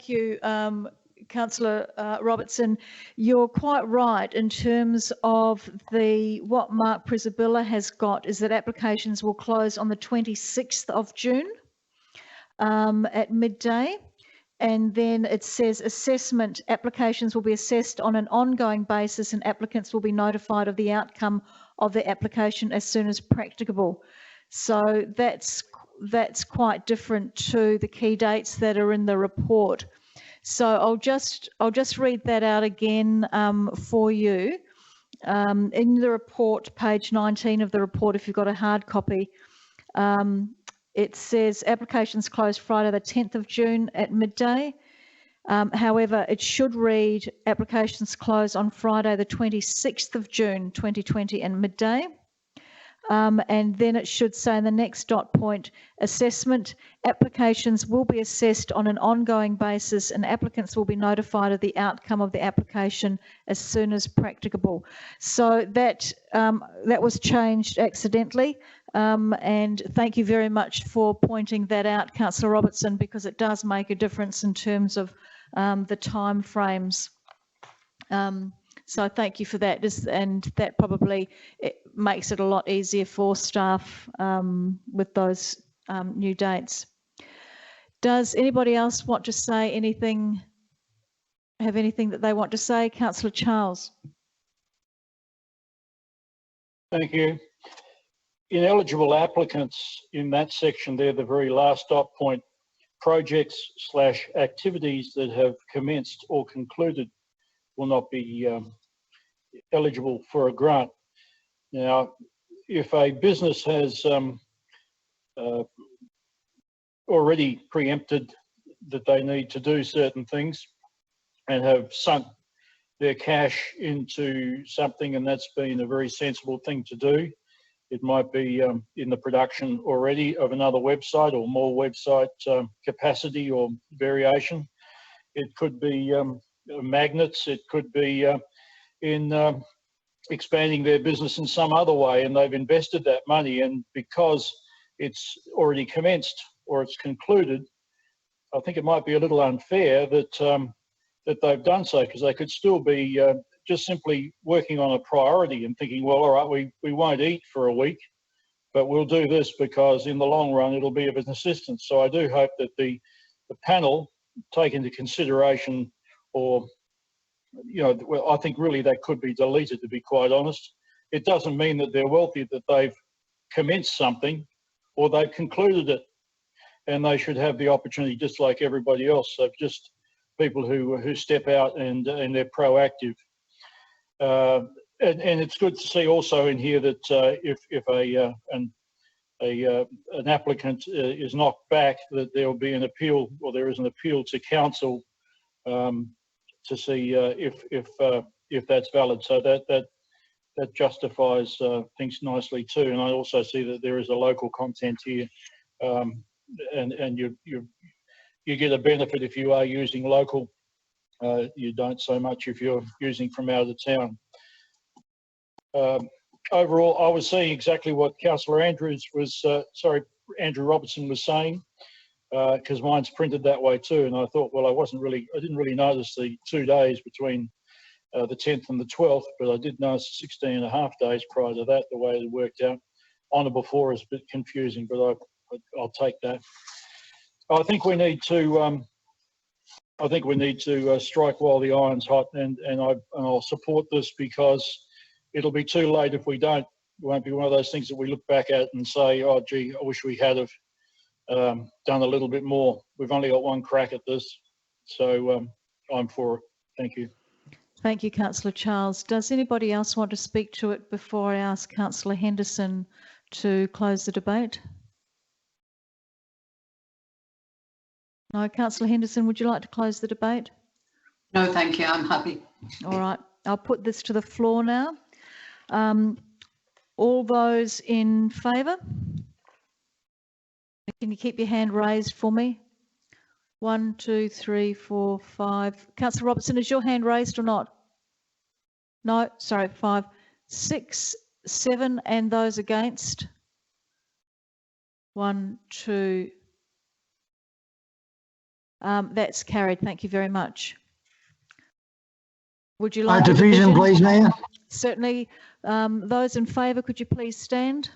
you, Councillor Robertson. You're quite right in terms of what Mark Prisabilla has got is that applications will close on the 26th of June at midday. And then it says assessment applications will be assessed on an ongoing basis, and applicants will be notified of the outcome of their application as soon as practicable. So that's quite different to the key dates that are in the report. So I'll just read that out again for you. In the report, page 19 of the report, if you've got a hard copy, it says applications close Friday the 10th of June at midday. However, it should read applications close on Friday the 26th of June 2020 and midday. And then it should say in the next dot point, assessment applications will be assessed on an ongoing basis, and applicants will be notified of the outcome of the application as soon as practicable. So that was changed accidentally, and thank you very much for pointing that out, Councillor Robertson, because it does make a difference in terms of the time frames. So thank you for that, and that probably makes it a lot easier for staff with those new dates. Does anybody else want to say anything, have anything that they want to say? Councillor Charles. Thank you. Ineligible applicants in that section there, the very last dot point, projects/activities that have commenced or concluded will not be eligible for a grant. Now, if a business has already preempted that they need to do certain things and have sunk their cash into something, and that's been a very sensible thing to do, it might be in the production already of another website or more website capacity or variation. It could be magnets, it could be in expanding their business in some other way, and they've invested that money, and because it's already commenced or it's concluded, I think it might be a little unfair that that they've done so, because they could still be just simply working on a priority and thinking, well, all right, we won't eat for a week, but we'll do this because in the long run it'll be of an assistance. So I do hope that the panel take into consideration, or, you know, well, I think really that could be deleted, to be quite honest, it doesn't mean that they're wealthy, that they've commenced something or they've concluded it. And they should have the opportunity just like everybody else. So just people who step out and they're proactive. And it's good to see also in here that if an applicant is knocked back, that there will be an appeal, or there is an appeal to council to see if that's valid. So that justifies things nicely too. And I also see that there is a local content here, and you get a benefit if you are using local. You don't so much if you're using from out of the town. Overall, I was seeing exactly what Councillor Andrew Robertson was saying, because mine's printed that way too. And I thought, well, I didn't really notice the 2 days between the 10th and the 12th, but I did notice 16 and a half days prior to that, the way it worked out. On or before is a bit confusing, but I'll take that. I think we need to strike while the iron's hot, and I'll support this, because it'll be too late if we don't. It won't be one of those things that we look back at and say, oh gee, I wish we had have done a little bit more. We've only got one crack at this, so I'm for it. Thank you. Thank you, Councillor Charles. Does anybody else want to speak to it before I ask Councillor Henderson to close the debate? No, Councillor Henderson, would you like to close the debate? No, thank you. I'm happy. All right, I'll put this to the floor now. All those in favour? Can you keep your hand raised for me? 1, 2, 3, 4, 5. Councillor Robertson, is your hand raised or not? No, sorry, 5, 6, 7, and those against? 1, 2. That's carried. Thank you very much. Would you like division, please, Mayor? Certainly. Those in favour, could you please stand?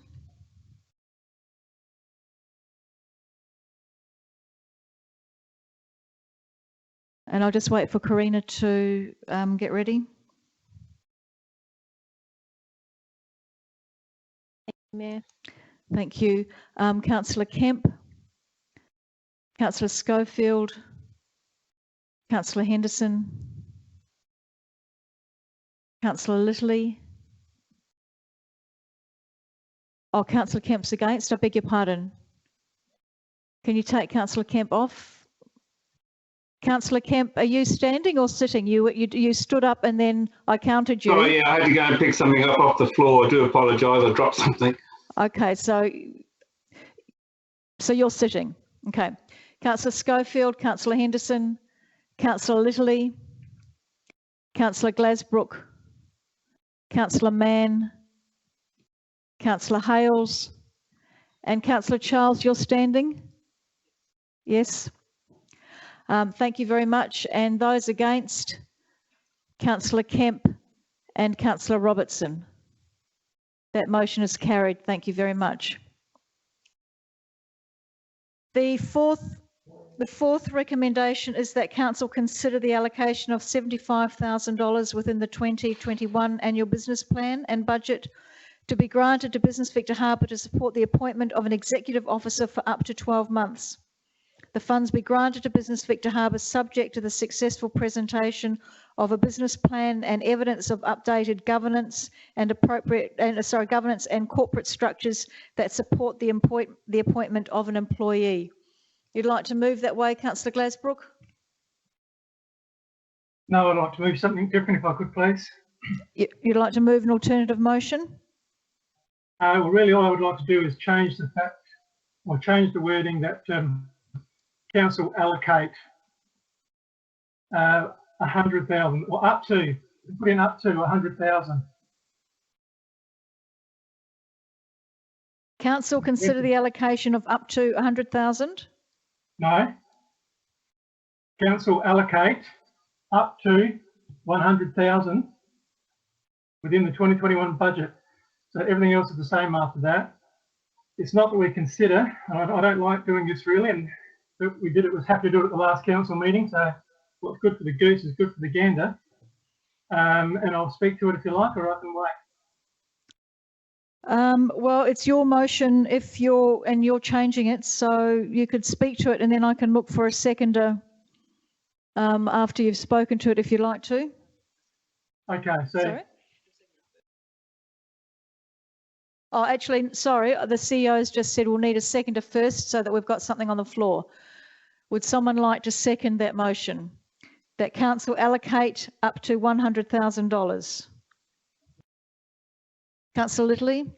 And I'll just wait for Karina to get ready. Mayor. Thank you. Councillor Kemp, Councillor Schofield, Councillor Henderson, Councillor Littley. Oh, Councillor Kemp's against. I beg your pardon. Can you take Councillor Kemp off? Councillor Kemp, are you standing or sitting? You stood up and then I counted you. Oh yeah, I had to go and pick something up off the floor. I do apologise. I dropped something. Okay, so you're sitting. Okay. Councillor Schofield, Councillor Henderson, Councillor Littley, Councillor Glasbrook, Councillor Mann, Councillor Hales, and Councillor Charles, you're standing? Yes. Thank you very much. And those against, Councillor Kemp and Councillor Robertson. That motion is carried. Thank you very much. The fourth recommendation is that Council consider the allocation of $75,000 within the 2021 annual business plan and budget to be granted to Business Victor Harbor to support the appointment of an executive officer for up to 12 months. The funds be granted to Business Victor Harbor subject to the successful presentation of a business plan and evidence of updated governance and governance and corporate structures that support the appointment of an employee. You'd like to move that way, Councillor Glasbrook? No, I'd like to move something different if I could, please. You'd like to move an alternative motion? Well, really all I would like to do is change the wording that Council allocate 100,000 or up to, put in up to 100,000. Council consider the allocation of up to 100,000? No. Council allocate up to 100,000 within the 2021 budget. So everything else is the same after that. It's not that we consider, and I don't like doing this really, and we did it, was happy to do it at the last council meeting, so what's good for the goose is good for the gander. And I'll speak to it if you like, or I can wait. Well, it's your motion if you're changing it, so you could speak to it and then I can look for a seconder after you've spoken to it if you'd like to. Okay, so Sorry? Oh, actually, sorry, the CEO's just said we'll need a seconder first so that we've got something on the floor. Would someone like to second that motion? That council allocate up to $100,000. Councillor Littley,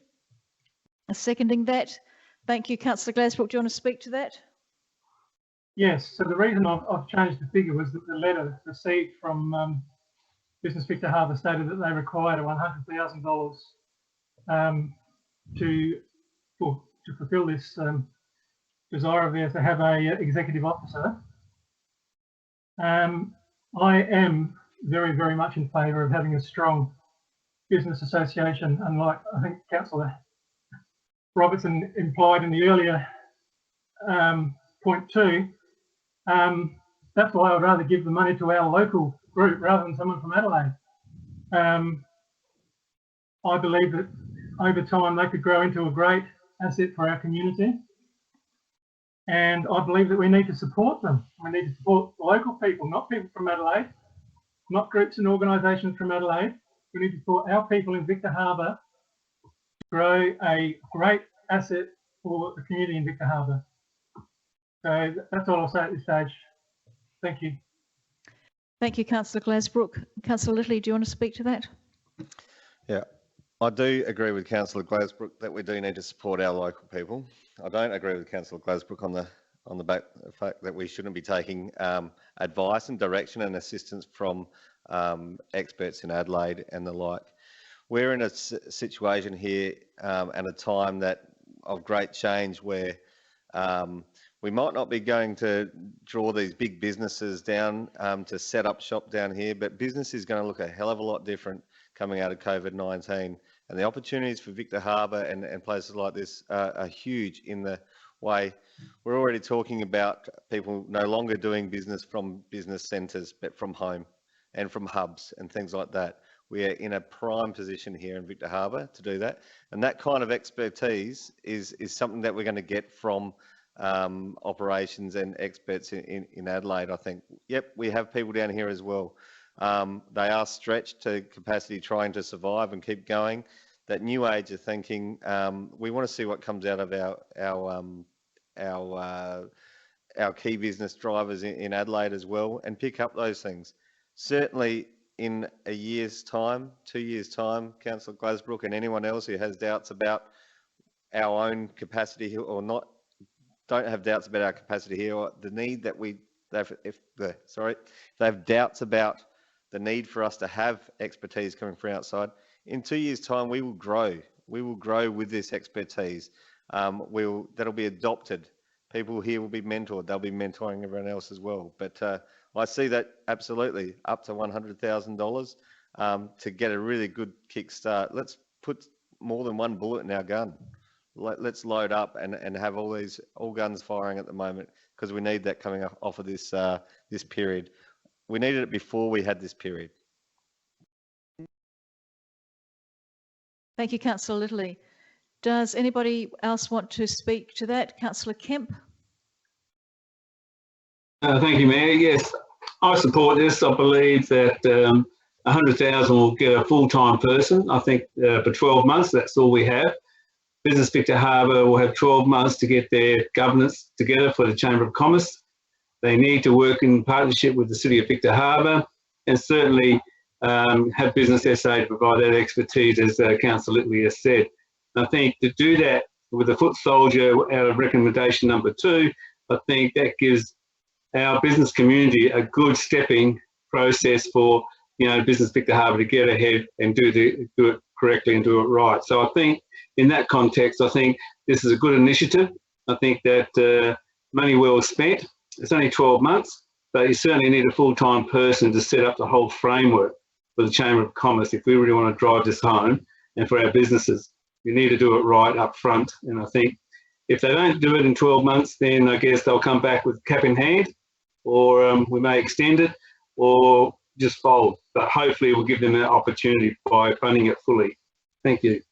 seconding that. Thank you. Councillor Glasbrook, do you want to speak to that? yes, so the reason I've changed the figure was that the letter received from Business Victor Harbour stated that they required $100,000 to fulfil this desire of theirs to have a executive officer. I am very, very much in favour of having a strong business association, unlike I think Councillor Robertson implied in the earlier point 2. That's why I would rather give the money to our local group rather than someone from Adelaide. I believe that over time they could grow into a great asset for our community, and I believe that we need to support them. We need to support local people, not people from Adelaide, not groups and organisations from Adelaide. We need to support our people in Victor Harbour to grow a great asset for the community in Victor Harbour. So that's all I'll say at this stage. Thank you. Thank you, Councillor Glasbrook. Councillor Littley, do you want to speak to that? Yeah, I do agree with Councillor Glasbrook that we do need to support our local people. I don't agree with Councillor Glasbrook on the fact that we shouldn't be taking advice and direction and assistance from experts in Adelaide and the like. We're in a situation here and a time of great change where we might not be going to draw these big businesses down to set up shop down here, but business is going to look a hell of a lot different coming out of COVID-19. And the opportunities for Victor Harbour and places like this are huge in the way we're already talking about people no longer doing business from business centres, but from home and from hubs and things like that. We are in a prime position here in Victor Harbour to do that. And that kind of expertise is something that we're going to get from operations and experts in Adelaide, I think. Yep, we have people down here as well. They are stretched to capacity trying to survive and keep going. That new age of thinking, we want to see what comes out of our key business drivers in Adelaide as well and pick up those things. Certainly in a year's time, 2 years' time, Councillor Glasbrook and anyone else who has doubts about our own capacity or not, don't have doubts about our capacity here or the need that if they have doubts about the need for us to have expertise coming from outside, in 2 years' time we will grow. We will grow with this expertise. That'll be adopted. People here will be mentored. They'll be mentoring everyone else as well. But I see that absolutely up to $100,000 to get a really good kickstart. Let's put more than one bullet in our gun. Let's load up and have all guns firing at the moment because we need that coming off of this this period. We needed it before we had this period. Thank you, Councillor Littley. Does anybody else want to speak to that? Councillor Kemp? Thank you, Mayor. Yes, I support this. I believe that 100,000 will get a full-time person. I think for 12 months, that's all we have. Business Victor Harbour will have 12 months to get their governance together for the Chamber of Commerce. They need to work in partnership with the City of Victor Harbour and certainly have Business SA to provide that expertise, as Councillor Littley has said. I think to do that with the foot soldier out of recommendation number 2, I think that gives our business community a good stepping process for Business Victor Harbour to get ahead and do it correctly and do it right. So I think in that context, I think this is a good initiative. I think that money well spent. It's only 12 months, but you certainly need a full-time person to set up the whole framework for the Chamber of Commerce if we really want to drive this home and for our businesses. You need to do it right up front. And I think if they don't do it in 12 months, then I guess they'll come back with cap in hand, or we may extend it or just fold. But hopefully we'll give them an opportunity by funding it fully. Thank you.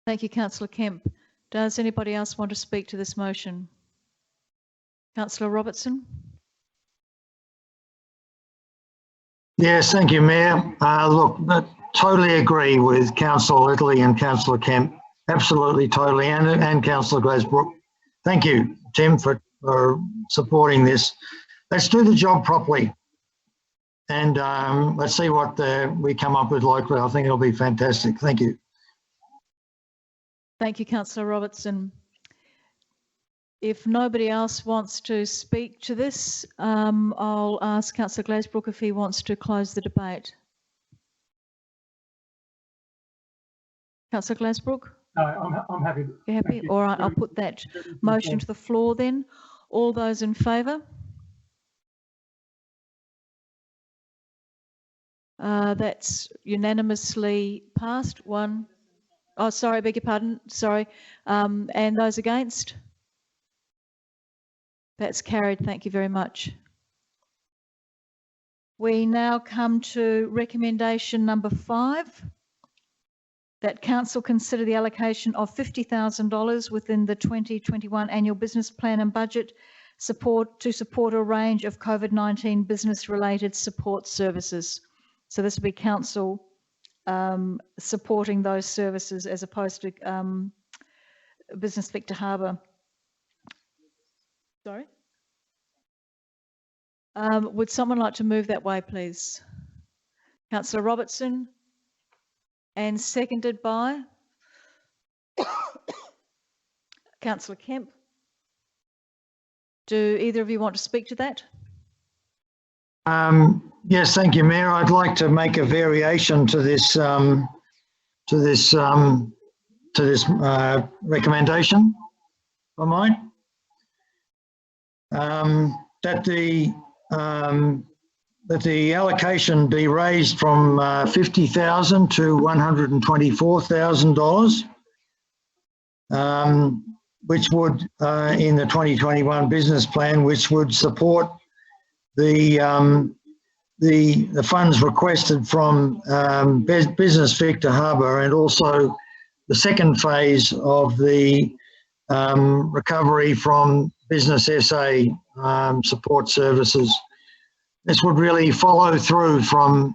Thank you, Councillor Kemp. Does anybody else want to speak to this motion? Councillor Robertson? Yes, thank you, Mayor. Look, I totally agree with Councillor Italy and Councillor Kemp. Absolutely, totally, and Councillor Glasbrook. Thank you, Tim, for supporting this. Let's do the job properly. And let's see what we come up with locally. I think it'll be fantastic. Thank you. Thank you, Councillor Robertson. If nobody else wants to speak to this, I'll ask Councillor Glasbrook if he wants to close the debate. Councillor Glasbrook? No, I'm happy. You happy? All right, I'll put that motion to the floor then. All those in favour? That's unanimously passed. One. Oh, sorry, I beg your pardon. Sorry. And those against? That's carried. Thank you very much. We now come to recommendation number 5. That council consider the allocation of $50,000 within the 2021 annual business plan and budget to support a range of COVID-19 business related support services. So this will be council supporting those services as opposed to Business Victor Harbor. Sorry? Would someone like to move that way, please? Councillor Robertson, and seconded by Councillor Kemp. Do either of you want to speak to that? Yes, thank you, Mayor. I'd like to make a variation to this recommendation, if I might. That the allocation be raised from $50,000 to $124,000, which would, in the 2021 business plan, which would support the funds requested from Business Victor Harbor, and also the second phase of the recovery from Business SA support services. This would really follow through from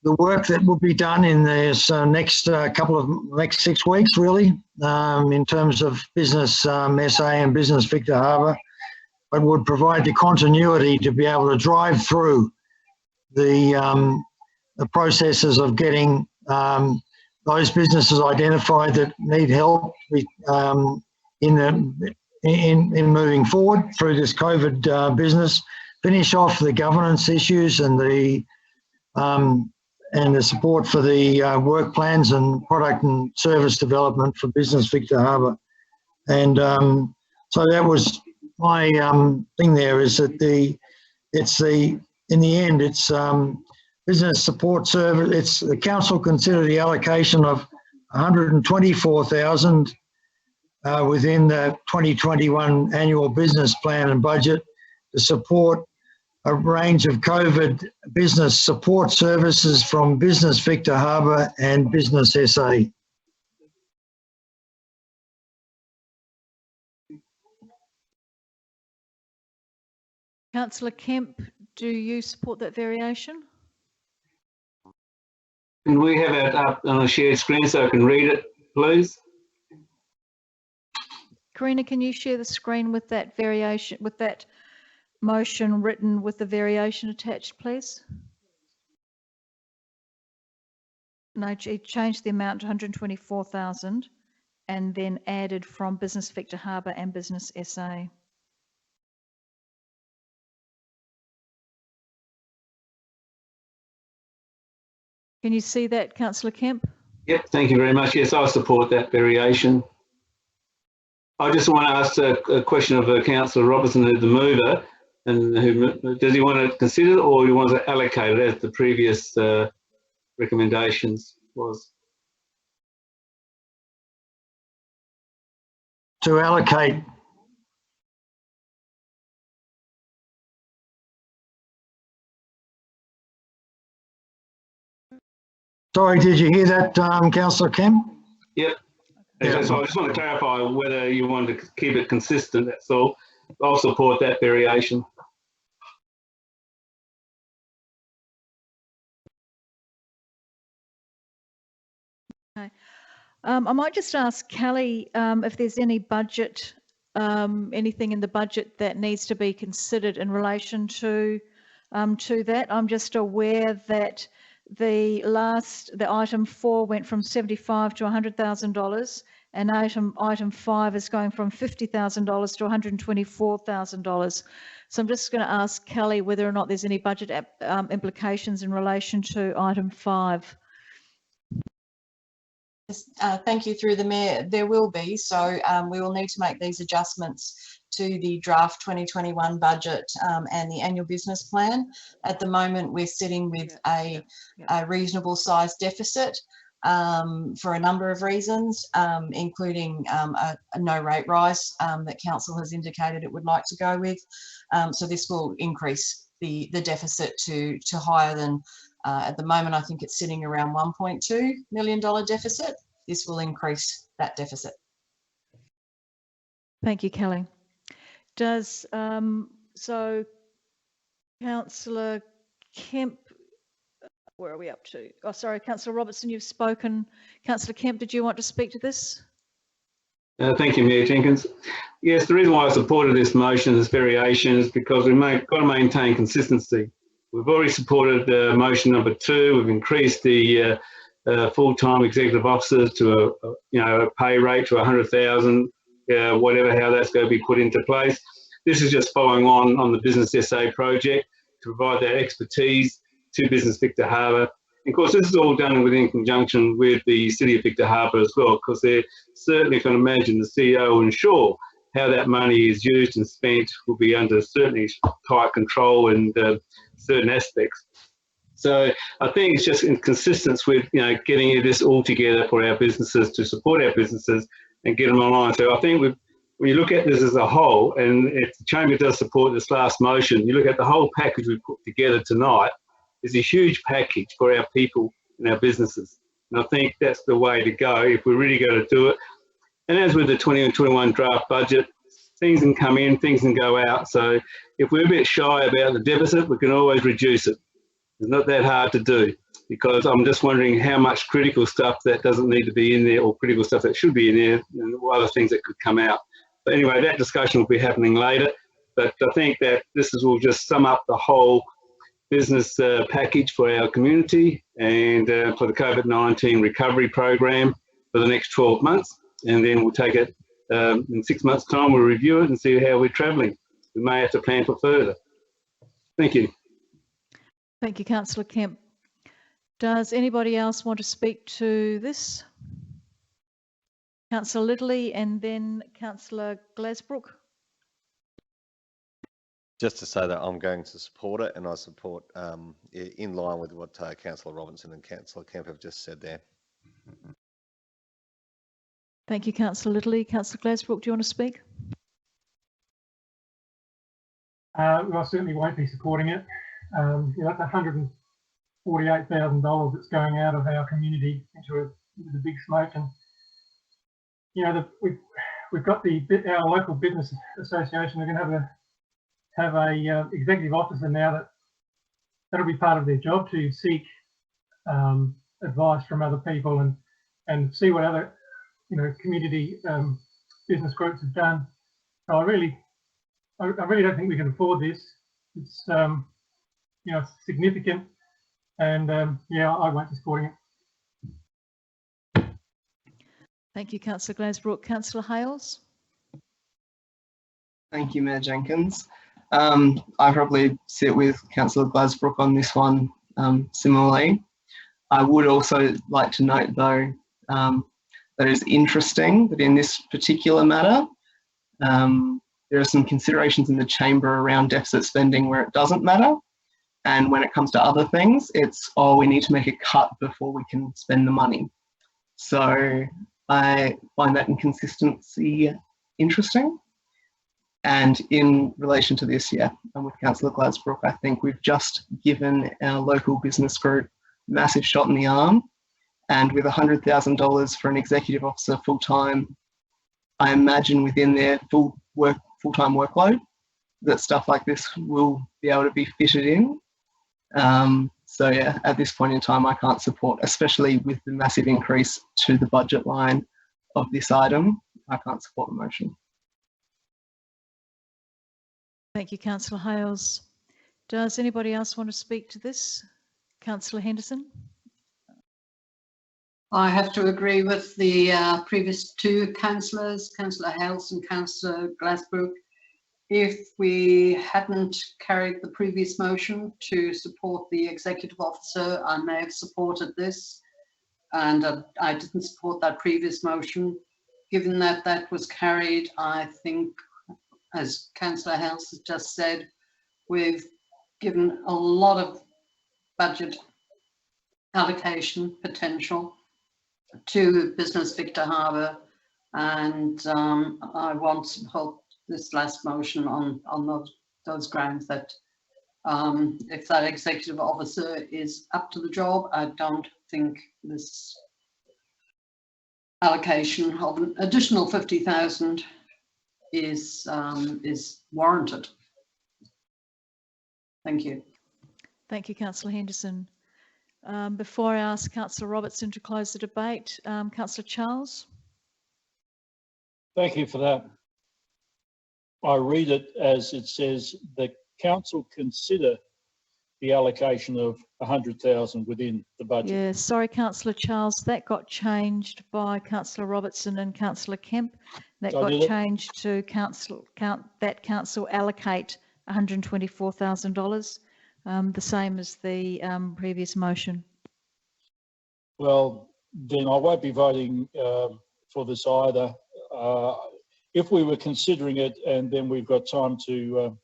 the work that will be done in this next 6 weeks, really, in terms of Business SA and Business Victor Harbor, but would provide the continuity to be able to drive through the processes of getting those businesses identified that need help in moving forward through this COVID business. Finish off the governance issues and the support for the work plans and product and service development for Business Victor Harbor. And so that was my thing there, is that in the end it's business support service. It's the council consider the allocation of $124,000 within the 2021 annual business plan and budget to support a range of COVID business support services from Business Victor Harbor and Business SA. Councillor Kemp, do you support that variation? Can we have it up on a shared screen so I can read it, please? Karina, can you share the screen with that variation, with that motion written with the variation attached, please? No, changed the amount to 124,000 and then added from Business Victor Harbor and Business SA. Can you see that, Councillor Kemp? Yep, thank you very much. Yes, I support that variation. I just want to ask a question of Councillor Robertson, the mover, and does he want to consider it, or he wants to allocate it as the previous recommendations was? To allocate. Sorry, did you hear that, Councillor Kemp? Yep. Yeah. So I just want to clarify whether you want to keep it consistent, that's all. I'll support that variation. I might just ask Kelly if there's any budget, anything in the budget that needs to be considered in relation to that. I'm just aware that the item 4 went from $75,000 to $100,000, and item 5 is going from $50,000 to $124,000. So I'm just going to ask Kelly whether or not there's any budget implications in relation to item 5. Thank you, through the Mayor. There will be, so we will need to make these adjustments to the draft 2021 budget and the annual business plan. At the moment, we're sitting with a reasonable sized deficit for a number of reasons, including a no rate rise that Council has indicated it would like to go with. So this will increase the deficit to higher than, at the moment, I think it's sitting around $1.2 million deficit. This will increase that deficit. Thank you, Kelly. Does, so Councillor Kemp, where are we up to? Oh, sorry, Councillor Robertson, you've spoken. Councillor Kemp, did you want to speak to this? Thank you, Mayor Jenkins. Yes, the reason why I supported this motion, this variation, is because we've got to maintain consistency. We've already supported motion number 2. We've increased the full-time executive officers to a pay rate to 100,000, whatever, how that's going to be put into place. This is just following on the Business SA project to provide that expertise to Business Victor Harbor. And of course, this is all done within conjunction with the City of Victor Harbor as well, because they're certainly, if I can imagine, the CEO will ensure how that money is used and spent will be under certainly tight control and certain aspects. So I think it's just in consistence with, getting this all together for our businesses, to support our businesses and get them online. So I think when you look at this as a whole, and if the Chamber does support this last motion, you look at the whole package we put together tonight, is a huge package for our people and our businesses. And I think that's the way to go if we're really going to do it. And as with the 2021 draft budget, things can come in, things can go out. So if we're a bit shy about the deficit, we can always reduce it. It's not that hard to do, because I'm just wondering how much critical stuff that doesn't need to be in there, or critical stuff that should be in there, and other things that could come out. But anyway, that discussion will be happening later. But I think that this will just sum up the whole business package for our community and for the COVID-19 recovery program for the next 12 months. And then we'll take it in 6 months' time, we'll review it and see how we're travelling. We may have to plan for further. Thank you. Thank you, Councillor Kemp. Does anybody else want to speak to this? Councillor Lidley and then Councillor Glasbrook. Just to say that I'm going to support it, and I support in line with what Councillor Robinson and Councillor Kemp have just said there. Thank you, Councillor Lidley. Councillor Glasbrook, do you want to speak? Well, I certainly won't be supporting it. That's $148,000 that's going out of our community into the big smoke. And we've got our local business association. We're going to have a executive officer now that'll be part of their job, to seek advice from other people and see what other community business groups have done. So I really don't think we can afford this. It's significant, and I won't be supporting it. Thank you, Councillor Glasbrook. Councillor Hales. Thank you, Mayor Jenkins. I probably sit with Councillor Glasbrook on this one similarly. I would also like to note, though, that it's interesting that in this particular matter, there are some considerations in the Chamber around deficit spending where it doesn't matter. And when it comes to other things, it's, we need to make a cut before we can spend the money. So I find that inconsistency interesting. And in relation to this, I'm with Councillor Glasbrook. I think we've just given our local business group a massive shot in the arm, And with $100,000 for an executive officer full-time, I imagine within their full-time workload that stuff like this will be able to be fitted in. So yeah, at this point in time, I can't support, especially with the massive increase to the budget line of this item, I can't support the motion. Thank you, Councillor Hales. Does anybody else want to speak to this? Councillor Henderson? I have to agree with the previous two councillors, Councillor Hales and Councillor Glassbrook. If we hadn't carried the previous motion to support the executive officer, I may have supported this, and I didn't support that previous motion. Given that that was carried, I think, as Councillor Hales has just said, we've given a lot of budget allocation potential to Business Victor Harbor, and I want to support this last motion on those grounds that if that executive officer is up to the job, I don't think this allocation of an additional 50,000 is warranted. Thank you. Thank you, Councillor Henderson. Before I ask Councillor Robertson to close the debate, Councillor Charles. Thank you for that. I read it as it says the council consider the allocation of 100,000 within the budget. Yeah, sorry, Councillor Charles, that got changed by Councillor Robertson and Councillor Kemp. That got changed to that council allocate $124,000, the same as the previous motion. Well, then I won't be voting for this either. If we were considering it, and then we've got time to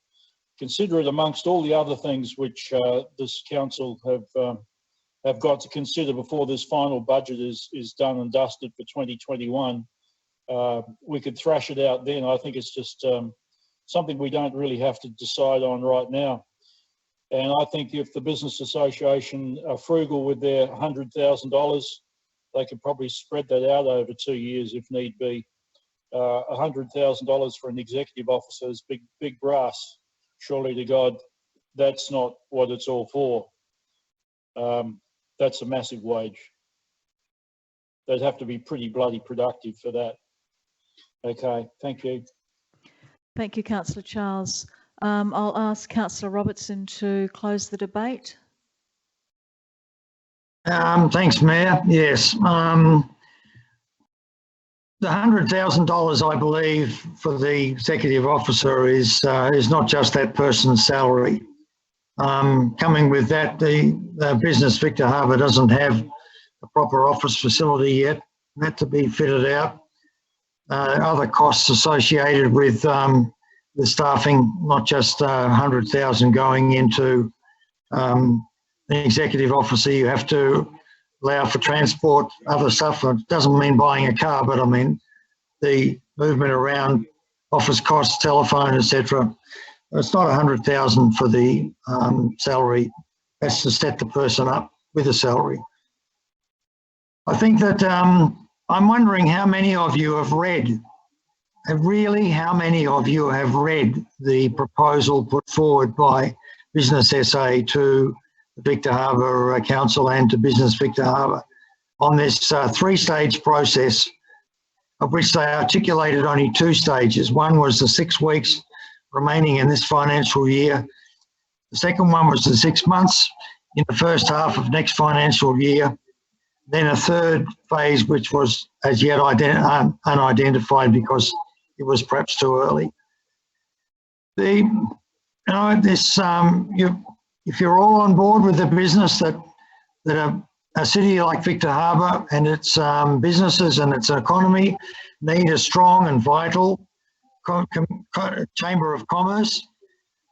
consider it amongst all the other things which this council have got to consider before this final budget is done and dusted for 2021, we could thrash it out then. I think it's just something we don't really have to decide on right now. And I think if the Business Association are frugal with their $100,000, they could probably spread that out over 2 years if need be. $100,000 for an executive officer is big brass. Surely to God, that's not what it's all for. That's a massive wage. They'd have to be pretty bloody productive for that. Okay, thank you. Thank you, Councillor Charles. I'll ask Councillor Robertson to close the debate. Thanks, Mayor. Yes. The $100,000, I believe, for the executive officer is not just that person's salary. Coming with that, the Business Victor Harbor doesn't have a proper office facility yet. That to be fitted out. Other costs associated with the staffing, not just 100,000 going into the executive officer. You have to allow for transport, other stuff. It doesn't mean buying a car, but I mean the movement around, office costs, telephone, etc. It's not 100,000 for the salary. That's to set the person up with a salary. I think that I'm wondering how many of you have read, how many of you have read the proposal put forward by Business SA to the Victor Harbor Council and to Business Victor Harbor on this three-stage process, of which they articulated only 2 stages. One was the 6 weeks remaining in this financial year. The second one was the 6 months in the first half of next financial year. Then a third phase, which was as yet unidentified because it was perhaps too early. If you're all on board with the business that a city like Victor Harbor and its businesses and its economy need a strong and vital Chamber of Commerce,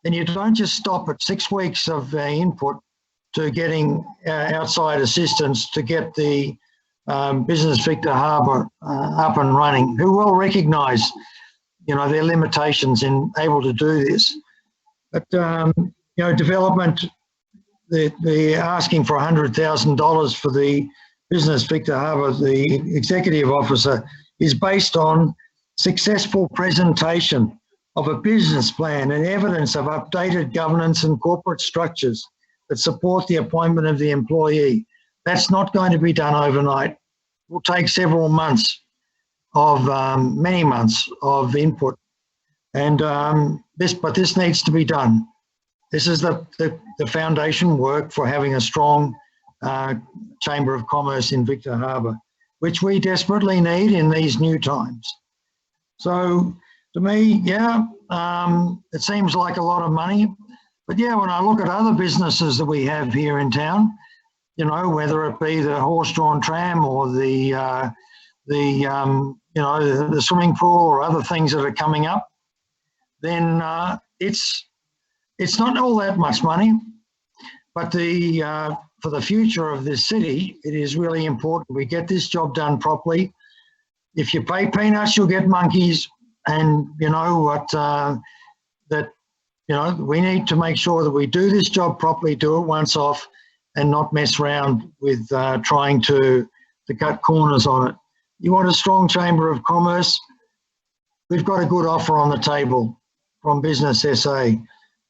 then you don't just stop at 6 weeks of input to getting outside assistance to get the Business Victor Harbor up and running, who will recognise, their limitations in able to do this. But development, the asking for $100,000 for the Business Victor Harbour, the executive officer, is based on successful presentation of a business plan and evidence of updated governance and corporate structures that support the appointment of the employee. That's not going to be done overnight. It will take several months of, many months of input. And but this needs to be done. This is the foundation work for having a strong Chamber of Commerce in Victor Harbour, which we desperately need in these new times. So to me, yeah, it seems like a lot of money, but yeah, when I look at other businesses that we have here in town, you know, whether it be the horse-drawn tram or the swimming pool or other things that are coming up, then it's not all that much money, but for the future of this city, it is really important we get this job done properly. If you pay peanuts, you'll get monkeys, and you know what, we need to make sure that we do this job properly, do it once off, and not mess around with trying to cut corners on it. You want a strong Chamber of Commerce? We've got a good offer on the table from Business SA,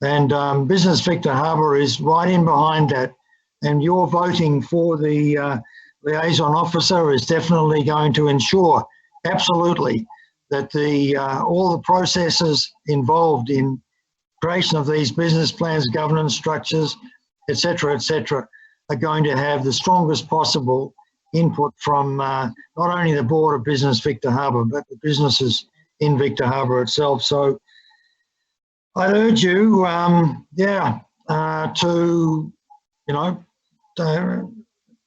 and Business Victor Harbour is right in behind that, and your voting for the liaison officer is definitely going to ensure absolutely that all the processes involved in creation of these business plans, governance structures, etc., are going to have the strongest possible input from not only the board of Business Victor Harbour, but the businesses in Victor Harbour itself. So I'd urge you, to,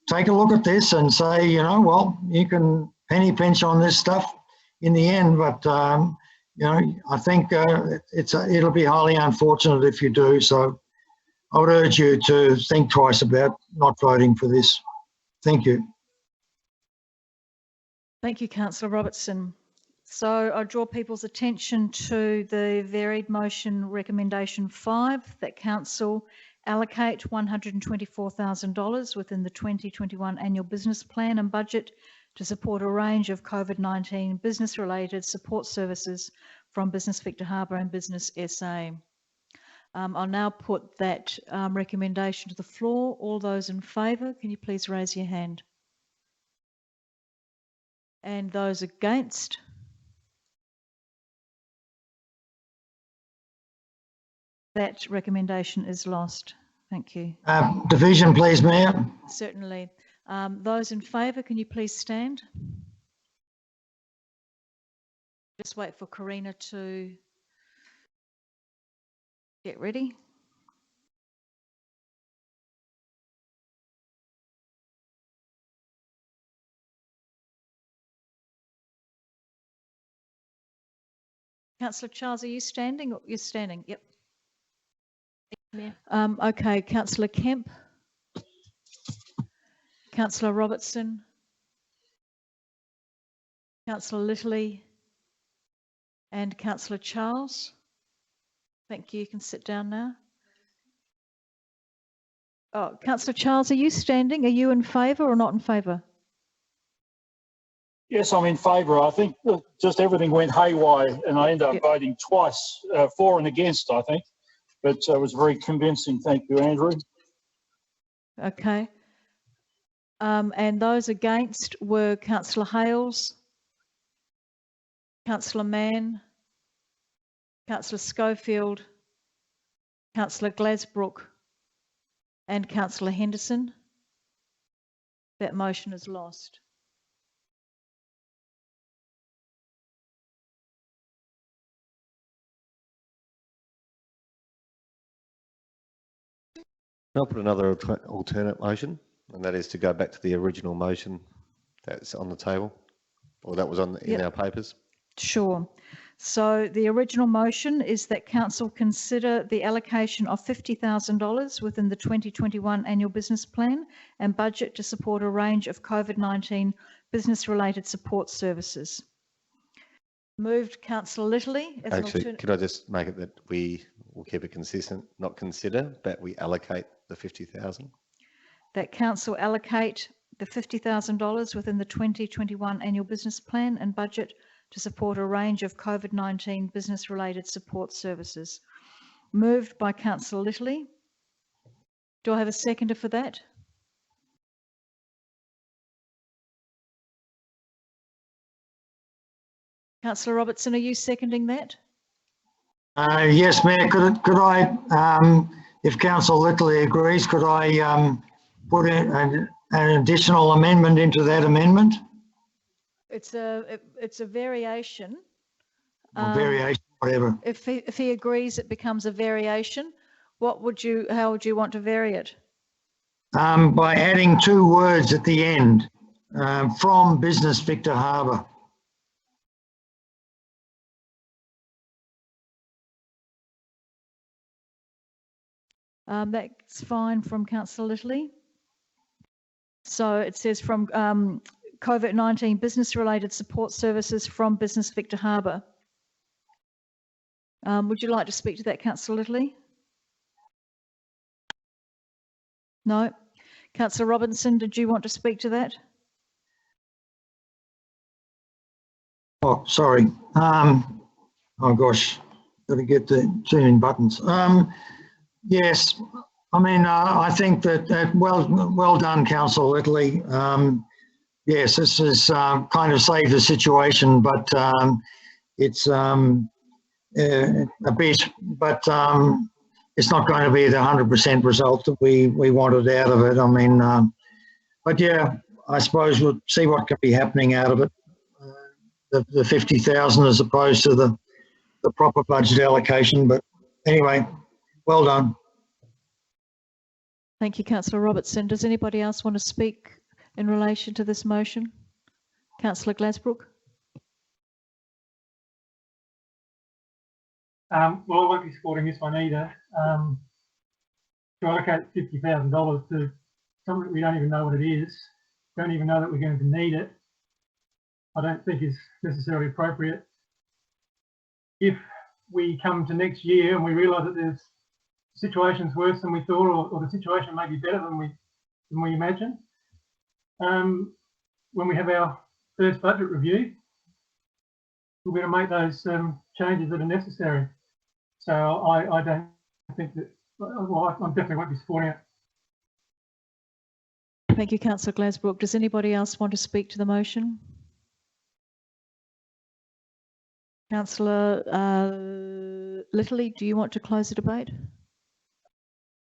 take a look at this and say, well, you can penny pinch on this stuff in the end, but I think it'll be highly unfortunate if you do. So I would urge you to think twice about not voting for this. Thank you. Thank you, Councillor Robertson. So I draw people's attention to the varied motion recommendation 5, that council allocate $124,000 within the 2021 annual business plan and budget to support a range of COVID-19 business-related support services from Business Victor Harbour and Business SA. I'll now put that recommendation to the floor. All those in favour, can you please raise your hand? And those against? That recommendation is lost. Thank you. Division, please, Mayor. Certainly. Those in favour, can you please stand? Just wait for Karina to get ready. Councillor Charles, are you standing? You're standing, yep. Okay, Councillor Kemp, Councillor Robertson, Councillor Littley, and Councillor Charles. Thank you. You can sit down now. Oh, Councillor Charles, are you standing? Are you in favour or not in favour? Yes, I'm in favour. I think just everything went haywire and I ended up voting twice, for and against, I think. But it was very convincing. Thank you, Andrew. Okay. And those against were Councillor Hales, Councillor Mann, Councillor Schofield, Councillor Glasbrook, and Councillor Henderson. That motion is lost. I'll put another alternate motion, and that is to go back to the original motion that's on the table, or that was on in our papers. Sure. So the original motion is that council consider the allocation of $50,000 within the 2021 annual business plan and budget to support a range of COVID-19 business-related support services. Moved Councillor Littley. Actually, could I just make it that we will keep it consistent, not consider, but we allocate the 50,000? That council allocate the $50,000 within the 2021 annual business plan and budget to support a range of COVID-19 business-related support services. Moved by Councillor Littley. Do I have a seconder for that? Councillor Robertson, are you seconding that? Yes, Mayor, could I, if Councillor Littley agrees, could I put in an additional amendment into that amendment? It's a variation. Or variation, whatever. If he agrees, it becomes a variation. How would you want to vary it? By adding 2 words at the end, from Business Victor Harbor. That's fine from Councillor Littley. So it says from COVID-19 business-related support services from Business Victor Harbor. Would you like to speak to that, Councillor Littley? No. Councillor Robinson, did you want to speak to that? Oh, sorry. Oh gosh, got to get the tuning buttons. Yes, I mean, I think that well done, Councillor Littley. Yes, this is kind of saved the situation, but it's a bit, but it's not going to be the 100% result that we wanted out of it. I mean, but yeah, I suppose we'll see what can be happening out of it. The 50,000 as opposed to the proper budget allocation. But anyway, well done. Thank you, Councillor Robertson. Does anybody else want to speak in relation to this motion? Councillor Glasbrook. Well, I won't be supporting this one either. To allocate $50,000 to something we don't even know what it is, don't even know that we're going to need it, I don't think is necessarily appropriate. If we come to next year and we realise that there's situations worse than we thought, or the situation may be better than we imagined, when we have our first budget review, we're going to make those changes that are necessary. So I don't think that, well, I definitely won't be supporting it. Thank you, Councillor Glasbrook. Does anybody else want to speak to the motion? Councillor Littley, do you want to close the debate?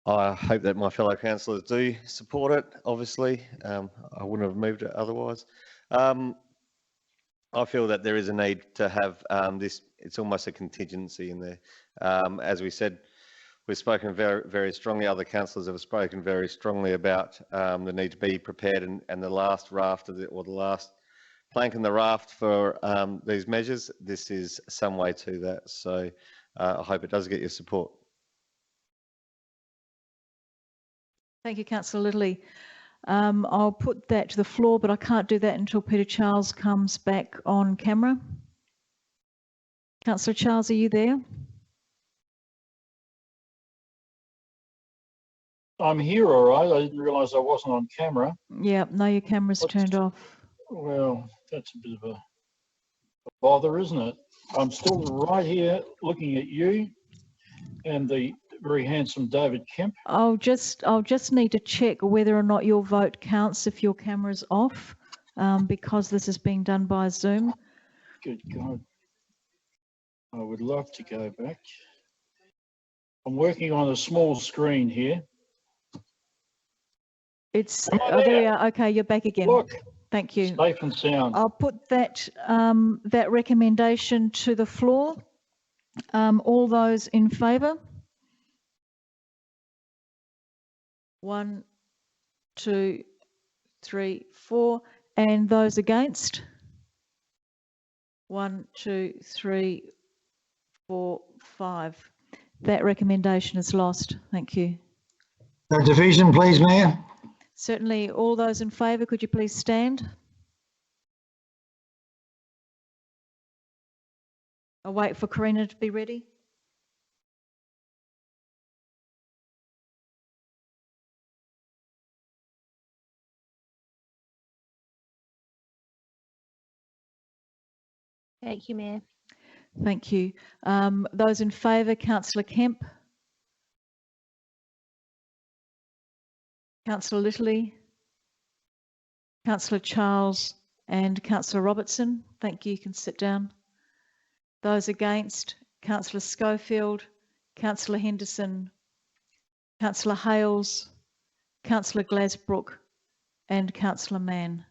I hope that my fellow councillors do support it, obviously. I wouldn't have moved it otherwise. I feel that there is a need to have this, it's almost a contingency in there. As we said, we've spoken very, very strongly, other councillors have spoken very strongly about the need to be prepared, and the last raft of or the last plank in the raft for these measures, this is some way to that. So I hope it does get your support. Thank you, Councillor Littley. I'll put that to the floor, but I can't do that until Peter Charles comes back on camera. Councillor Charles, are you there? I'm here, all right. I didn't realise I wasn't on camera. Yeah, no, your camera's turned off. Well, that's a bit of a bother, isn't it? I'm still right here looking at you and the very handsome David Kemp. I'll just need to check whether or not your vote counts if your camera's off, because this is being done by Zoom. Good God. I would love to go back. I'm working on a small screen here. It's, oh, there we are. Okay, you're back again. Look, thank you. safe and sound. I'll put that that recommendation to the floor. All those in favour? 1, 2, 3, 4. And those against? 1, 2, 3, 4, 5. That recommendation is lost. Thank you. Division, please, Mayor. Certainly, all those in favour, could you please stand? I'll wait for Karina to be ready. Thank you, Mayor. Thank you. Those in favour, Councillor Kemp. Councillor Littley. Councillor Charles and Councillor Robertson. Thank you. You can sit down. Those against, Councillor Schofield, Councillor Henderson, Councillor Hales, Councillor Glasbrook and Councillor Mann.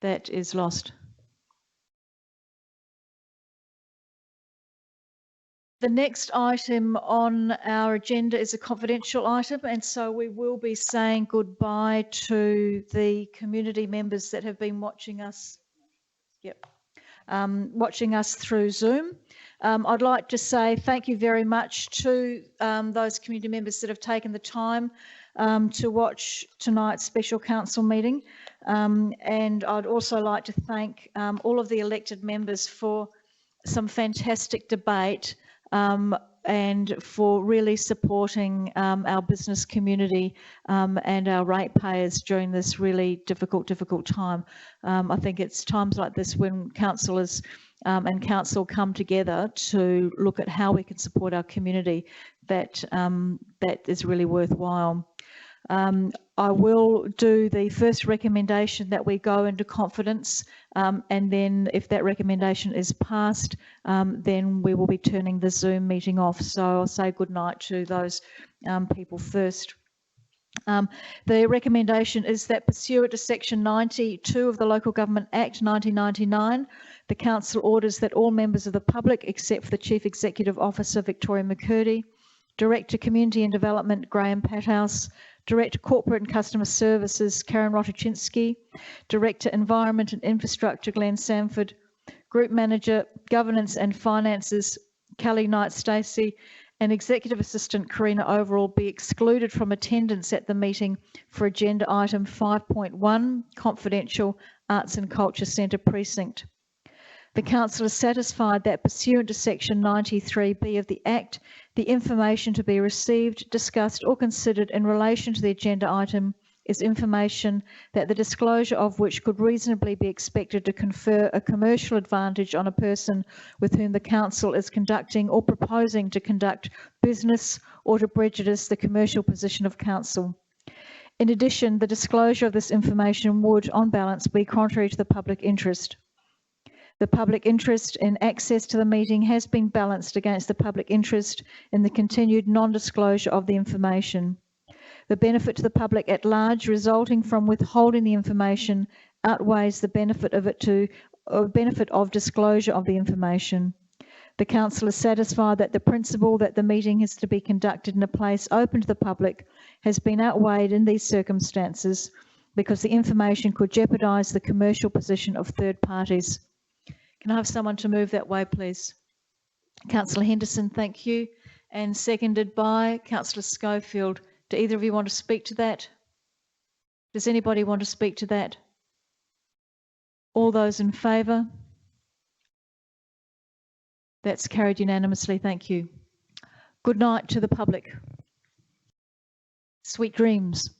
That is lost. The next item on our agenda is a confidential item, and so we will be saying goodbye to the community members that have been watching us. Watching us through Zoom. I'd like to say thank you very much to those community members that have taken the time to watch tonight's special council meeting. And I'd also like to thank all of the elected members for some fantastic debate and for really supporting our business community and our ratepayers during this really difficult time. I think it's times like this when councillors and council come together to look at how we can support our community that is really worthwhile. I will do the first recommendation that we go into confidence, and then if that recommendation is passed, then we will be turning the Zoom meeting off. So I'll say good night to those people first. The recommendation is that pursuant to Section 92 of the Local Government Act 1999, the Council orders that all members of the public, except for the Chief Executive Officer Victoria McCurdy, Director Community and Development Graham Pathouse, Director Corporate and Customer Services Karen Rotochinsky, Director Environment and Infrastructure Glenn Sanford, Group Manager Governance and Finances Kelly Knight-Stacey, and Executive Assistant Karina Overall be excluded from attendance at the meeting for agenda item 5.1, Confidential Arts and Culture Centre Precinct. The Council is satisfied that pursuant to Section 93B of the Act, the information to be received, discussed or considered in relation to the agenda item is information that the disclosure of which could reasonably be expected to confer a commercial advantage on a person with whom the Council is conducting or proposing to conduct business or to prejudice the commercial position of Council. In addition, the disclosure of this information would, on balance, be contrary to the public interest. The public interest in access to the meeting has been balanced against the public interest in the continued non-disclosure of the information. The benefit to the public at large resulting from withholding the information outweighs the benefit of disclosure of the information. The Council is satisfied that the principle that the meeting is to be conducted in a place open to the public has been outweighed in these circumstances because the information could jeopardise the commercial position of third parties. Can I have someone to move that way, please? Councillor Henderson, thank you. And seconded by Councillor Schofield. Do either of you want to speak to that? Does anybody want to speak to that? All those in favour? That's carried unanimously, thank you. Good night to the public. Sweet dreams.